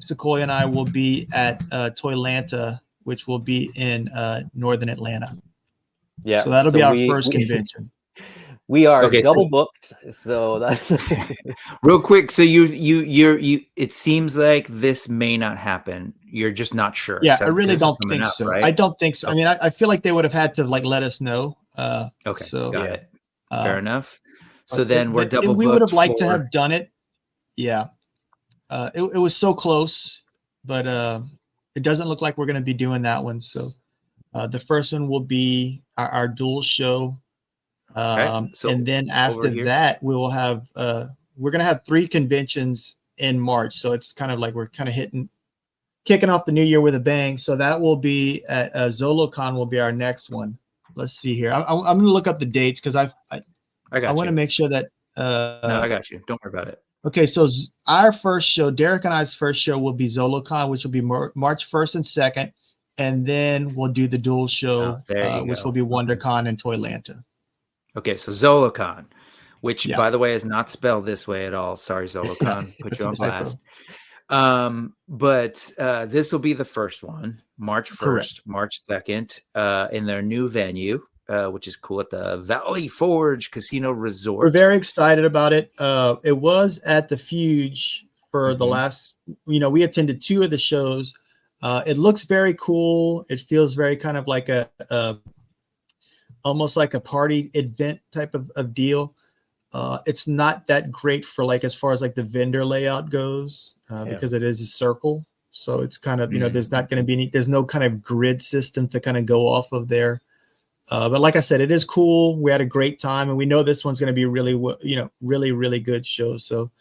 Sequoia and I will be at Toylanta, which will be in northern Atlanta. Yeah. So that'll be our first convention. We are double booked, so that's real quick. So you it seems like this may not happen. You're just not sure. Yeah, I really don't think so. Right? I don't think so. I mean, I feel like they would have had to like let us know. Okay, so got it. Fair enough. So then we're double booked. We would have liked to have done it. Yeah, it was so close, but it doesn't look like we're going to be doing that one. So the first one will be our dual show. So and then after that, we will have we're going to have 3 conventions in March. So it's kind of like we're kind of kicking off the new year with a bang. So that will be at ZoloCon will be our next one. Let's see here. I'm going to look up the dates because I want to make sure that no, I got you. Don't worry about it. Okay, so our first show, Derek and I's first show, will be ZoloCon, which will be March 1st and 2nd, and then we'll do the dual show, which will be WonderCon and Toylanta. Okay, so ZoloCon, which by the way is not spelled this way at all. Sorry, ZoloCon, put you on blast. But this will be the first one, March 1st, March 2nd, in their new venue, which is cool, at the Valley Forge Casino Resort. We're very excited about it. It was at the Fuge for the last, we attended 2 of the shows. It looks very cool. It feels very kind of like almost like a party event type of deal. It's not that great for like, as far as like the vendor layout goes, because it is a circle. So it's kind of, there's not going to be there's no kind of grid system to kind of go off of there. But like I said, it is cool. We had a great time, and we know this one's going to be really, really good show. So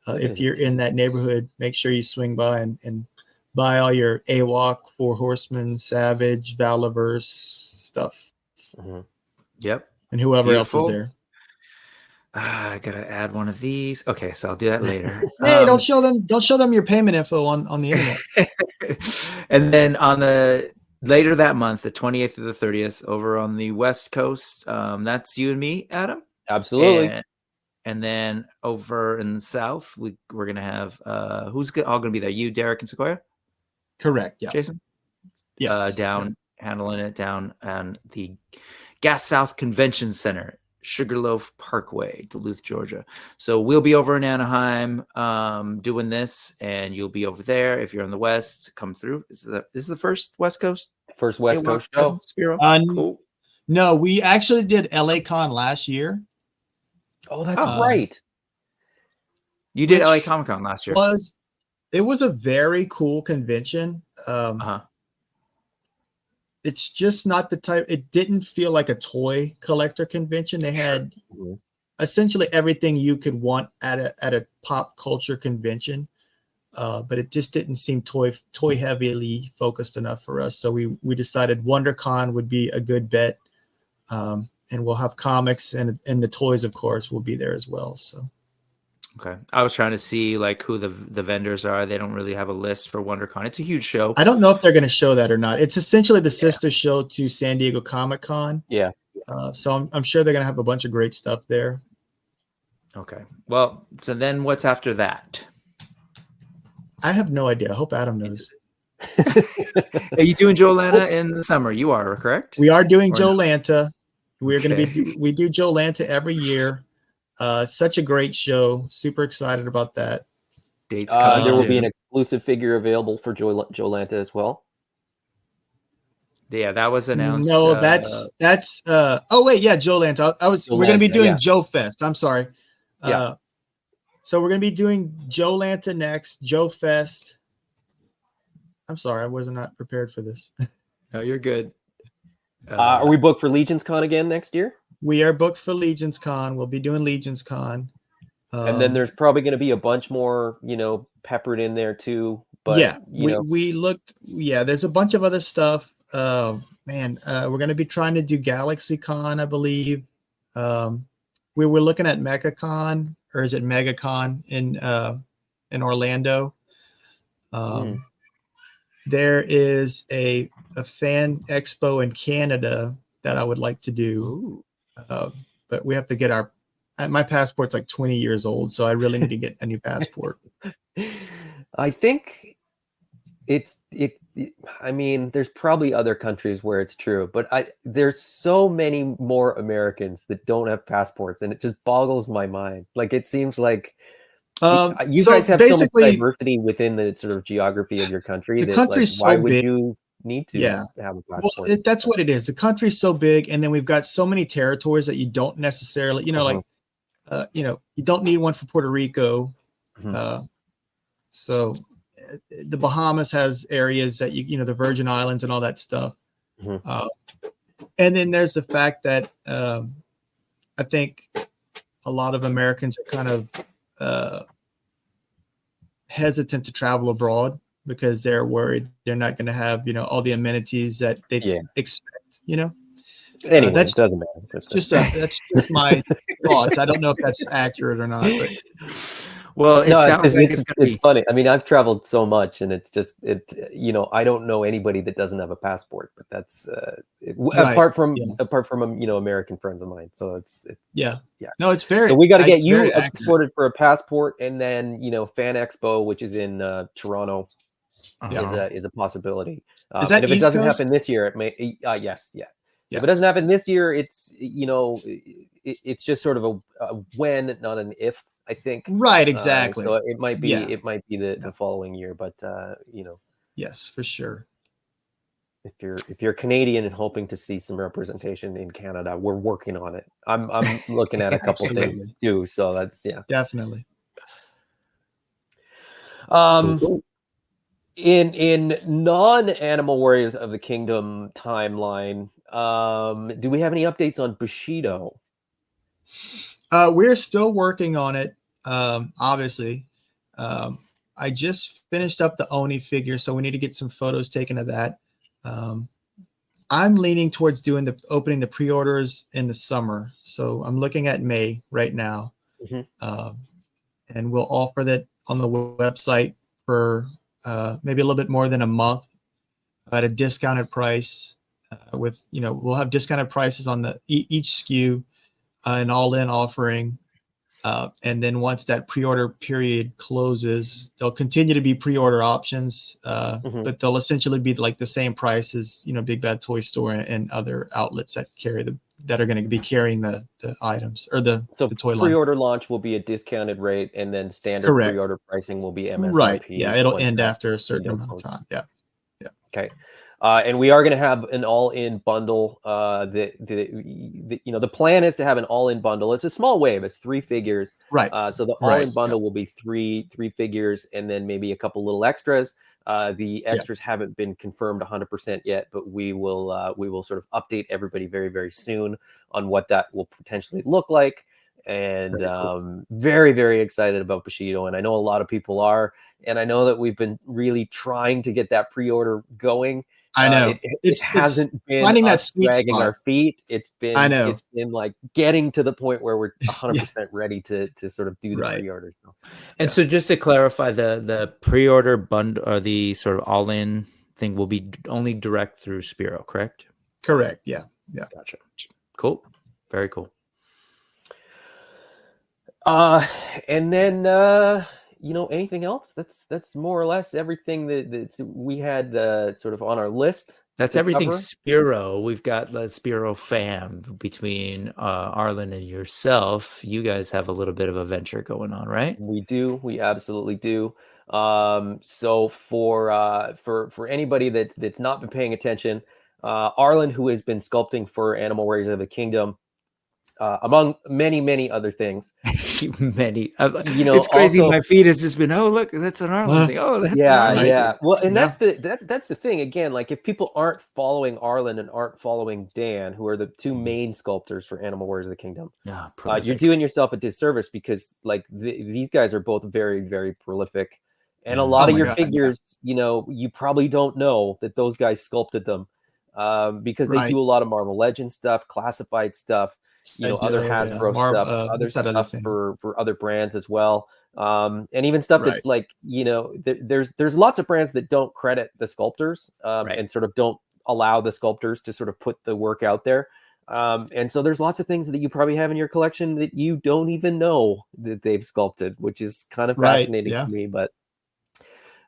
if you're in that neighborhood, make sure you swing by and buy all your AWOK, Four Horsemen, Savage, Valaverse stuff. Yep. And whoever else is there. I gotta add one of these. Okay, so I'll do that later. Hey, don't show them your payment info on the internet. And then on the later that month, the 28th to the 30th, over on the West Coast, that's you and me, Adam. Absolutely. And then over in the South, we're gonna have who's all gonna be there? You, Derek, and Sequoia. Correct. Yeah. Jason. Yes. Handling it down on the Gas South Convention Center, Sugarloaf Parkway, Duluth, Georgia. So we'll be over in Anaheim doing this, and you'll be over there. If you're on the West, come through. This is the first West Coast? First West Coast show? Spiro? Cool. No, we actually did LA Con last year. Oh, that's right. You did LA Comic Con last year. It was a very cool convention. It's just not the type. It didn't feel like a toy collector convention. They had essentially everything you could want at a pop culture convention, but it just didn't seem toy heavily focused enough for us. So we decided WonderCon would be a good bet, and we'll have comics and the toys, of course, will be there as well. So. Okay. I was trying to see like who the vendors are. They don't really have a list for WonderCon. It's a huge show. I don't know if they're going to show that or not. It's essentially the sister show to San Diego Comic-Con. Yeah. So I'm sure they're going to have a bunch of great stuff there. Okay. Well, so then what's after that? I have no idea. I hope Adam knows. Are you doing Joe Lanta in the summer? You are, correct? We are doing Joe Lanta. We're going to be we do Joe Lanta every year. Such a great show. Super excited about that. Dates coming there will be an exclusive figure available for Joe Lanta as well. Yeah, that was announced. No, that's oh wait, yeah, Joe Lanta. We're going to be doing Joe Fest. I'm sorry. So we're going to be doing Joe Lanta next, Joe Fest. I'm sorry, I was not prepared for this. No, you're good. Are we booked for Legions Con again next year? We are booked for Legions Con. We'll be doing Legions Con. And then there's probably going to be a bunch more, peppered in there too. But yeah, we looked. Yeah, there's a bunch of other stuff. We're going to be trying to do Galaxy Con, I believe. We were looking at MegaCon, or is it MegaCon in Orlando? There is a fan expo in Canada that I would like to do. But we have to get my passport's like 20 years old, so I really need to get a new passport. I think I mean, there's probably other countries where it's true, but there's so many more Americans that don't have passports, and it just boggles my mind. Like, it seems like you guys have so much diversity within the sort of geography of your country. The country's why so would big. you need to have a passport? Well, that's what it is. The country's so big, and then we've got so many territories that you don't necessarily, you don't need one for Puerto Rico. So the Bahamas has areas that the Virgin Islands and all that stuff. And then there's the fact that I think a lot of Americans are kind of hesitant to travel abroad because they're worried they're not going to have, all the amenities that they expect, Anyway, that doesn't matter. that's just my thoughts. I don't know if that's accurate or not, but well, it sounds like it's funny. I mean, I've traveled so much, and it's just I don't know anybody that doesn't have a passport, but that's apart from American friends of mine. So it's no, it's very. So we got to get you sorted for a passport, and then Fan Expo, which is in Toronto, is a possibility. Is that and if it East doesn't Coast? happen this year, it may. Yes, yeah. If it doesn't happen this year, it's it's just sort of a when, not an if. I think. Right. Exactly. So it might be the following year, but Yes, for sure. If you're Canadian and hoping to see some representation in Canada, we're working on it. I'm looking at a couple things too, so that's definitely. Cool. Mm-hmm. In non-Animal Warriors of the Kingdom timeline, do we have any updates on Bushido? We're still working on it. Obviously, I just finished up the Oni figure, so we need to get some photos taken of that. I'm leaning towards opening the pre-orders in the summer, so I'm looking at May right now, and we'll offer that on the website for maybe a little bit more than a month at a discounted price. We'll have discounted prices on each SKU, an all-in offering. And then once that pre-order period closes, there'll continue to be pre-order options, but they'll essentially be like the same price as Big Bad Toy Store and other outlets that are going to be carrying the items or the toy line. Pre-order launch will be a discounted rate, and then standard pre-order pricing will be MSRP. Right. Yeah, it'll end after a certain amount of time. Yeah. Okay. And we are going to have an all-in bundle. The plan is to have an all-in bundle. It's a small wave. It's 3 figures. Right. So the all-in bundle will be three figures, and then maybe a couple little extras. The extras haven't been confirmed 100% yet, but we will sort of update everybody very, very soon on what that will potentially look like. And very, very excited about Bushido, and I know a lot of people are. And I know that we've been really trying to get that pre-order going. I know it hasn't been finding us dragging our feet. It's been like getting to the point where we're 100% ready to sort of do the pre-order. And so just to clarify, the pre-order bundle or the sort of all-in thing will be only direct through Spiro, correct? Correct. Yeah. Gotcha. Cool. Very cool. And then anything else? That's more or less everything that we had sort of on our list. That's everything cover. Spiro. We've got the Spiro fam between Arlen and yourself. You guys have a little bit of a venture going on, right? We do. We absolutely do. So for anybody that's not been paying attention, Arlen, who has been sculpting for Animal Warriors of the Kingdom, among many other things. It's crazy. Also, my feed has just been, oh look, that's an Arlen thing. Oh, that's yeah. Well, and that's the thing. Again, like if people aren't following Arlen and aren't following Dan, who are the 2 main sculptors for Animal Warriors of the Kingdom, you're doing yourself a disservice, because like these guys are both very, very prolific, and a lot of your figures, you probably don't know that those guys sculpted them, because they do a lot of Marvel Legends stuff, classified stuff. Other Hasbro stuff, other stuff for other brands as well. And even stuff that's like, there's lots of brands that don't credit the sculptors and sort of don't allow the sculptors to sort of put the work out there. And so there's lots of things that you probably have in your collection that you don't even know that they've sculpted, which is kind of fascinating to me. But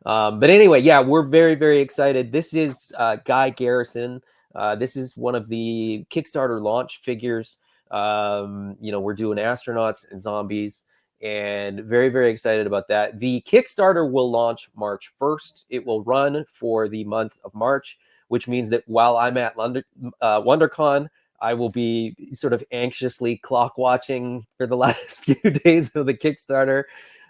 anyway, we're very, very excited. This is Guy Garrison. This is one of the Kickstarter launch figures. We're doing astronauts and zombies, and very, very excited about that. The Kickstarter will launch March 1st. It will run for the month of March, which means that while I'm at WonderCon, I will be sort of anxiously clock watching for the last few days of the Kickstarter.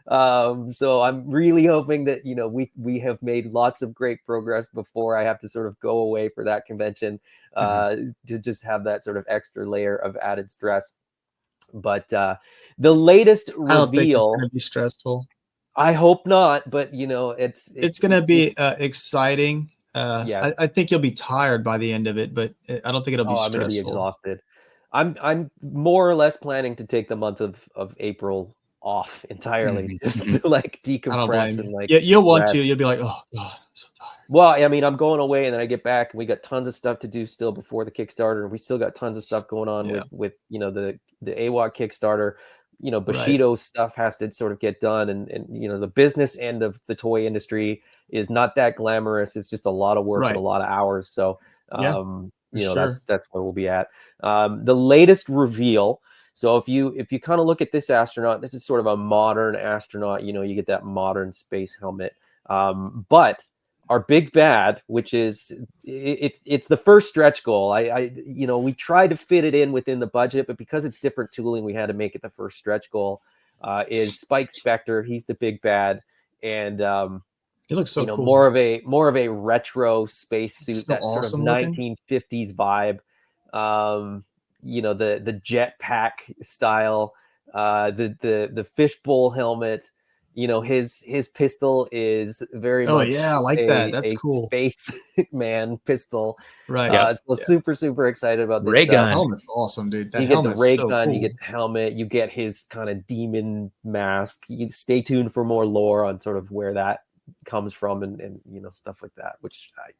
So I'm really hoping that, we have made lots of great progress before I have to sort of go away for that convention, to just have that sort of extra layer of added stress. But the latest reveal, I don't think it's going to be stressful. I hope not, but it's going to be exciting. I think you'll be tired by the end of it, but I don't think it'll be stressful. I'm going to be exhausted. I'm more or less planning to take the month of April off entirely, just to like decompress and like you'll want to. You'll be like, oh God, I'm so tired. Well, I mean, I'm going away and then I get back and we got tons of stuff to do still before the Kickstarter, and we still got tons of stuff going on with the AWOK Kickstarter. Bushido stuff has to sort of get done, and the business end of the toy industry is not that glamorous. It's just a lot of work and a lot of hours. So that's where we'll be at. The latest reveal. So if you kind of look at this astronaut, this is sort of a modern astronaut. You get that modern space helmet. But our big bad, which is it's the first stretch goal. We tried to fit it in within the budget, but because it's different tooling, we had to make it the first stretch goal. Is Spectre. He's the big bad, and he looks so cool. more of a retro space suit, so that sort of awesome 1950s vibe. The jetpack style, the fishbowl helmet. His pistol is very much I like that. That's cool. Space man pistol. Right. Super excited about this ray stuff. gun. Helmet's awesome, dude. You get the ray gun, you get the helmet, you get his kind of demon mask. You stay tuned for more lore on sort of where that comes from and stuff like that, which I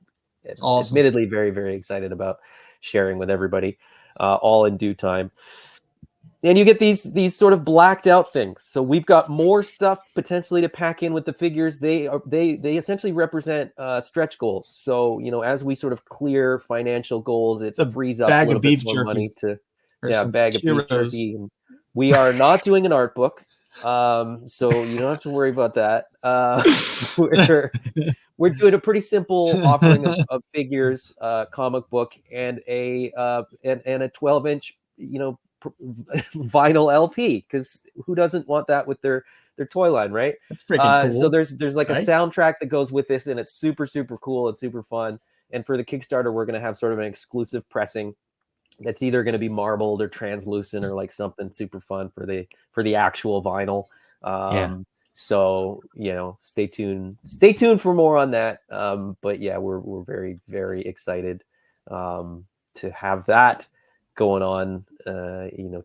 awesome. Admittedly very, very excited about sharing with everybody, all in due time. And you get these sort of blacked out things. So we've got more stuff potentially to pack in with the figures. They essentially represent stretch goals. So as we sort of clear financial goals, it frees up a little bit more money to bag of beef jerky. And we are not doing an art book, so you don't have to worry about that. We're doing a pretty simple offering of figures, comic book, and a 12-inch vinyl LP, because who doesn't want that with their toy line, right? That's freaking cool. So there's like a soundtrack that goes with this, and it's super cool and super fun. And for the Kickstarter, we're going to have sort of an exclusive pressing that's either going to be marbled or translucent or like something super fun for the actual vinyl. So stay tuned for more on that. But yeah, we're very, very excited to have that going on,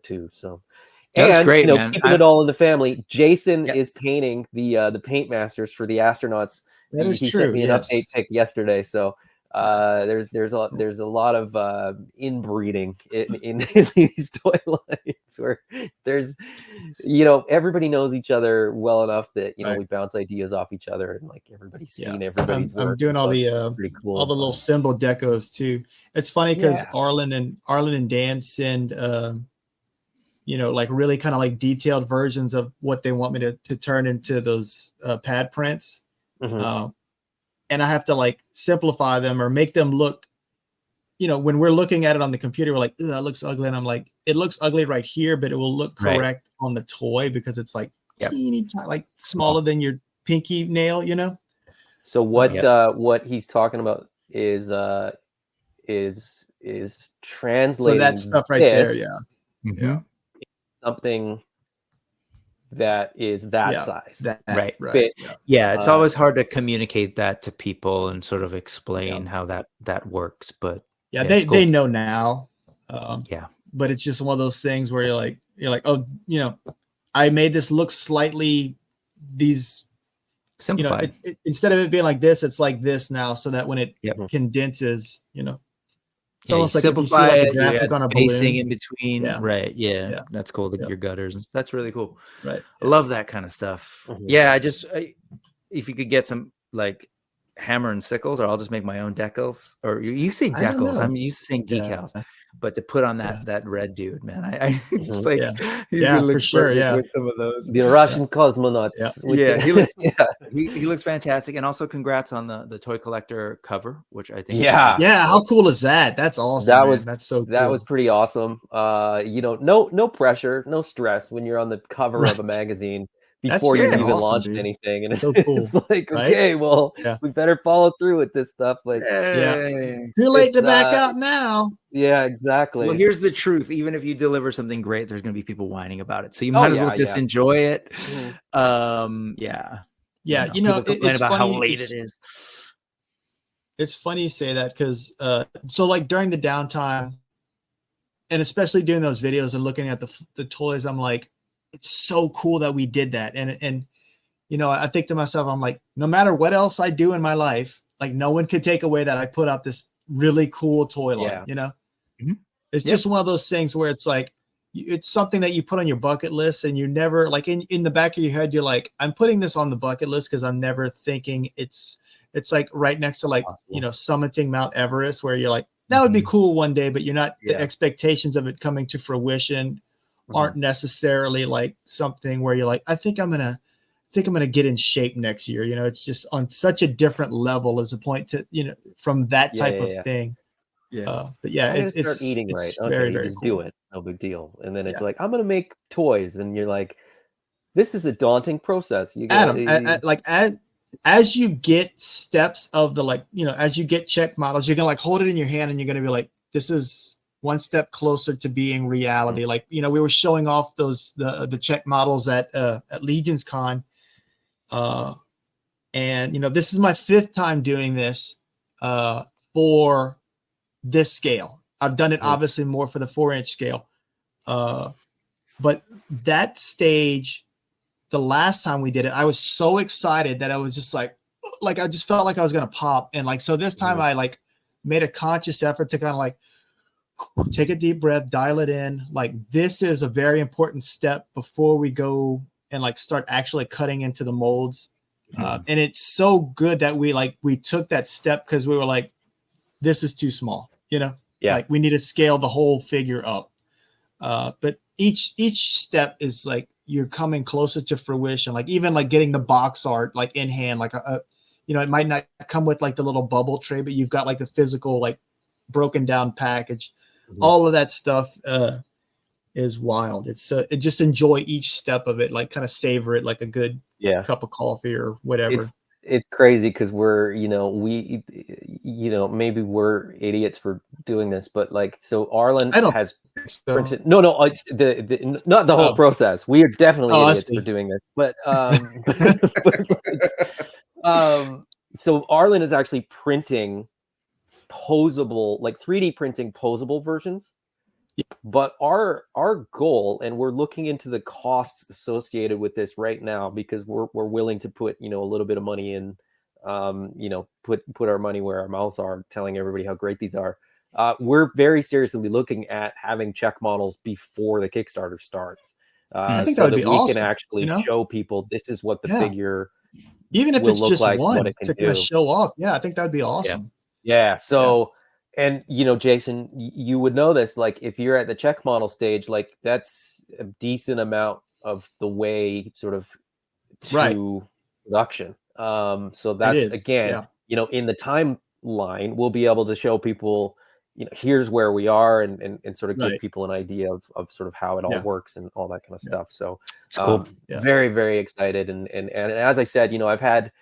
too. So, that's great, man. Keeping it all in the family. Jason is painting the paint masters for the astronauts. That is he true. Sent me an update pic yesterday. So there's a lot of inbreeding in these toy lines where there's everybody knows each other well enough that we bounce ideas off each other, and like everybody's seen everybody's work. I'm doing all the pretty cool, all the little symbol decos too. It's funny because Arlen and Dan send like really kind of like detailed versions of what they want me to turn into those pad prints. Mm-hmm. And I have to like simplify them or make them look, when we're looking at it on the computer, we're like, that looks ugly. And I'm like, it looks ugly right here, but it will look correct on the toy because it's like teeny tiny, like smaller than your pinky nail, So what he's talking about is translating. So that stuff right there. Yeah. Mm-hmm. Yeah. Something that is that size. Right. Fit. Yeah, it's always hard to communicate that to people and sort of explain how that works. But they know now. But it's just one of those things where you're like, oh, I made this look slightly simplified. Instead of it being like this, it's like this now, so that when it condenses, it's almost like simplify if you see like it, a graphic on a spacing balloon in between. Right. Yeah. That's cool. Your gutters. That's really cool. Right. I love that kind of stuff. Mm-hmm. Yeah. If you could get some like hammer and sickles, or I'll just make my own decals. Or you say decals. I'm used to saying decals. But to put on that red dude, man, I just like for sure. Yeah, with some of those, the Russian cosmonauts. He looks fantastic, and also congrats on the toy collector cover, which I think. How cool is that? That's awesome. That's so. That was pretty awesome. No pressure, no stress when you're on the cover of a magazine before you've even launched anything, and it's like, okay, well, we better follow through with this stuff. Like, too late to back out now. Yeah, exactly. Well, here's the truth. Even if you deliver something great, there's going to be people whining about it. So you might as well just enjoy it. Mm-hmm. People complain about how late it is. It's funny you say that because so like during the downtime, and especially doing those videos and looking at the toys, I'm like, it's so cool that we did that. And I think to myself, I'm like, no matter what else I do in my life, like no one could take away that I put out this really cool toy line, Mm-hmm. It's just one of those things where it's like, it's something that you put on your bucket list, and you never like in the back of your head, you're like, I'm putting this on the bucket list because I'm never thinking it's like right next to like, summiting Mount Everest, where you're like, that would be cool one day, but you're not, the Yeah. expectations of it coming to fruition aren't necessarily like something where you're like, I think I'm gonna get in shape next year. You know, it's just on such a different level as a point to, you know, from that type of thing. Yeah. But yeah, I gotta start eating it's right. Okay, very, you very just cool. do it. No big deal. And then it's Yeah. like, I'm gonna make toys, and you're like, this is a daunting process. You Adam, gotta, like as you get steps of the, like, you know, as you get check models, you're gonna like hold it in your hand and you're gonna be like, this is one step closer to being reality. Like, you know, we were showing off those the check models at Legion's Con. And you know, this is my 5th time doing this for this scale. I've done it obviously more for the 4-inch scale. But that stage, the last time we did it, I was so excited that I was just like I just felt like I was gonna pop. And like, so this time I like made a conscious effort to kind of like take a deep breath, dial it in. Like, this is a very important step before we go and like start actually cutting into the molds. And it's so good that we took that step, because we were like, this is too small, you know? Yeah. Like, we need to scale the whole figure up. But each step is like, you're coming closer to fruition. Like, even like getting the box art like in hand, like you know, it might not come with like the little bubble tray, but you've got like the physical, like broken down package. All of that stuff is wild. It's it just enjoy each step of it, like kind of savor it like a good cup of coffee or whatever. It's crazy because we're, you know, maybe we're idiots for doing this, but like, so Arlen has printed, no, it's not the whole process. We are definitely idiots for doing this, but so Arlen is actually printing posable, like 3D printing posable versions. But our goal, and we're looking into the costs associated with this right now, because we're willing to put, you know, a little bit of money in, you know, put our money where our mouths are, telling everybody how great these are. We're very seriously looking at having check models before the Kickstarter starts. I think so that would be awesome. We can actually, you know, show people this is what the figure, even if it's just like, one, what it can to kind of show off. Yeah, I think that'd be awesome. Yeah. So. And, you know, Jason, you would know this, like, if you're at the check model stage, like, that's a decent amount of the way sort of to production. So that's, again, you know, in the timeline, we'll be able to show people, you know, here's where we are, and sort of give people an idea of sort of how it all works and all that kind of stuff. So it's cool. Very, very excited. And as I said, you know, I've had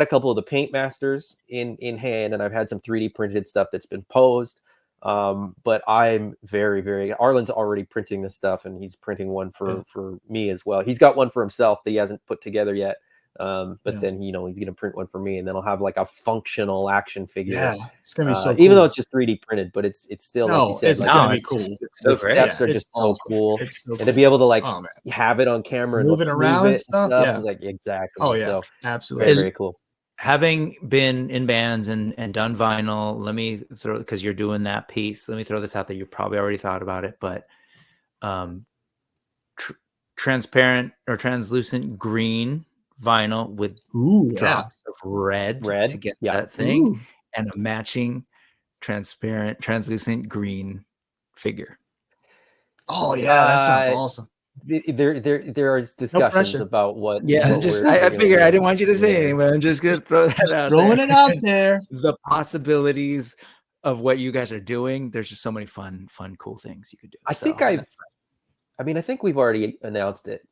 a couple of the paint masters in hand, and I've had some 3D printed stuff that's been posed. But I'm very, very, Arlen's already printing this stuff, and he's printing one for me as well. He's got one for himself that he hasn't put together yet. But then, you know, he's going to print one for me, and then I'll have like a functional action figure. Yeah, it's going to be so cool. Even though it's just 3D printed, but it's still, like you said, it's going to be cool. The steps are just so cool. And to be able to like have it on camera and move it around and stuff. Yeah. Like, exactly. Oh yeah, so, absolutely. Very, very cool. Having been in bands and done vinyl, let me throw, because you're doing that piece, let me throw this out there. You probably already thought about it, but transparent or translucent green vinyl with drops of red to get that thing, and a matching transparent translucent green figure. Oh yeah, that sounds awesome. There are discussions about what. Yeah, I figured I didn't want you to say anything, but I'm just gonna throw that out. Throwing it out there. The possibilities of what you guys are doing. There's just so many fun, cool things you could do. I think we've already announced it,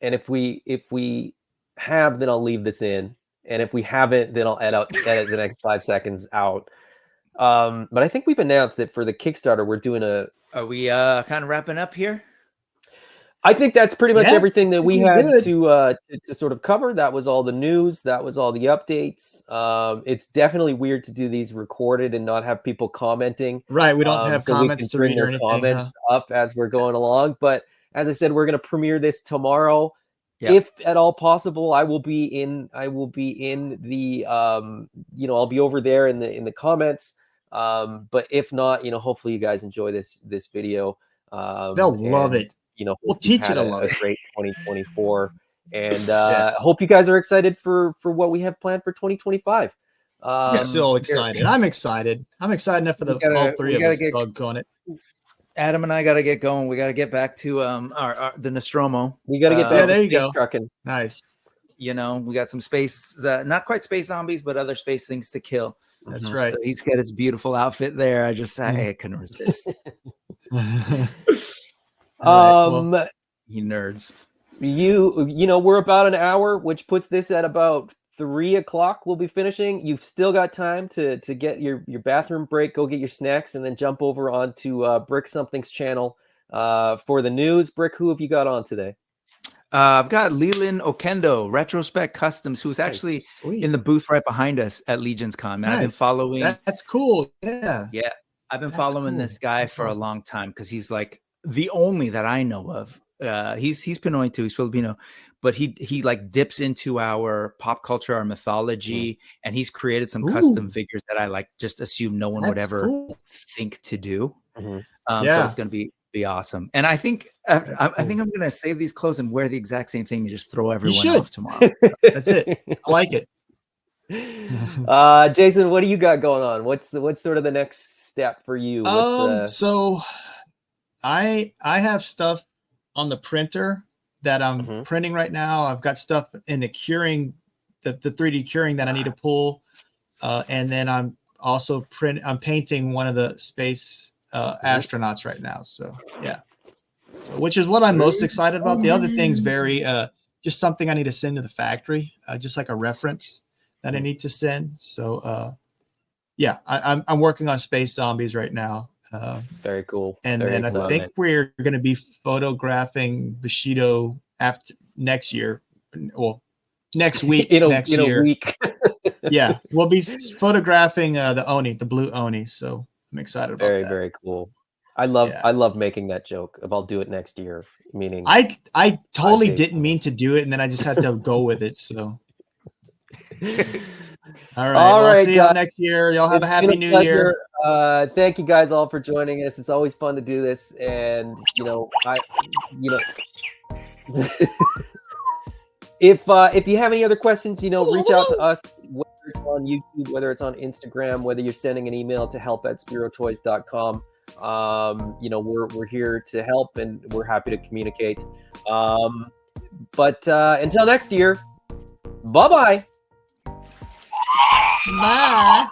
and if we have, then I'll leave this in, and if we haven't, then I'll edit the next 5 seconds out. But I think we've announced that for the Kickstarter, we're doing a. Are we kind of wrapping up here? I think that's pretty much everything that we had to sort of cover. That was all the news. That was all the updates. It's definitely weird to do these recorded and not have people commenting. Right, we don't have comments to read or anything. Comments up as we're going along. But as I said, we're going to premiere this tomorrow. Yeah. If at all possible, I will be in the I'll be over there in the comments. But if not, hopefully you guys enjoy this video. They'll love it. We'll teach you to love it. A great 2024, and hope you guys are excited for what we have planned for 2025. I'm so excited. I'm excited. I'm excited enough for all three of us. Doggone it. Adam and I got to get going. We got to get back to the Nostromo. We got to get back to there you space go. trucking. Nice. You know, we got some space, not quite space zombies, but other space things to kill. That's right. So he's got his beautiful outfit there. I couldn't resist. Well, you nerds. You know, we're about an hour, which puts this at about 3 o'clock. We'll be finishing. You've still got time to get your bathroom break, go get your snacks, and then jump over onto Brick Something's channel for the news. Brick, who have you got on today? I've got Leland Okendo, Retrospect Customs, who's actually in the booth right behind us at Legion's Con. I've been following. That's cool. Yeah. Yeah. I've been following this guy for a long time because he's like the only that I know of. He's Pinoy too. He's Filipino, but he like dips into our pop culture, our mythology, and he's created some custom figures that I like just assume no one would ever think to do. So it's going to be awesome. And I think I think I'm going to save these clothes and wear the exact same thing and just throw everyone off tomorrow. That's it. I like it. Jason, what do you got going on? What's sort of the next step for you? So I have stuff on the printer that I'm printing right now. I've got stuff in the curing, the 3D curing that I need to pull. And then I'm also I'm painting one of the space astronauts right now. So yeah, which is what I'm most excited about. The other thing's very just something I need to send to the factory, just like a reference that I need to send. So yeah, I'm working on space zombies right now. Very cool. And then I think we're going to be photographing Bushido after next year. Well, next week. next year. A week. Yeah, we'll be photographing the Oni, the blue Oni. So I'm excited about that. Very cool. I love making that joke of I'll do it next year. Meaning, I totally didn't mean to do it, and then I just had to go with it. So. All right. See you next year. Y'all have a happy new year. Thank you guys all for joining us. It's always fun to do this. And if you have any other questions, reach out to us, whether it's on YouTube, whether it's on Instagram, whether you're sending an email to help@spirotoys.com. We're here to help and we're happy to communicate. But until next year, bye-bye. Bye.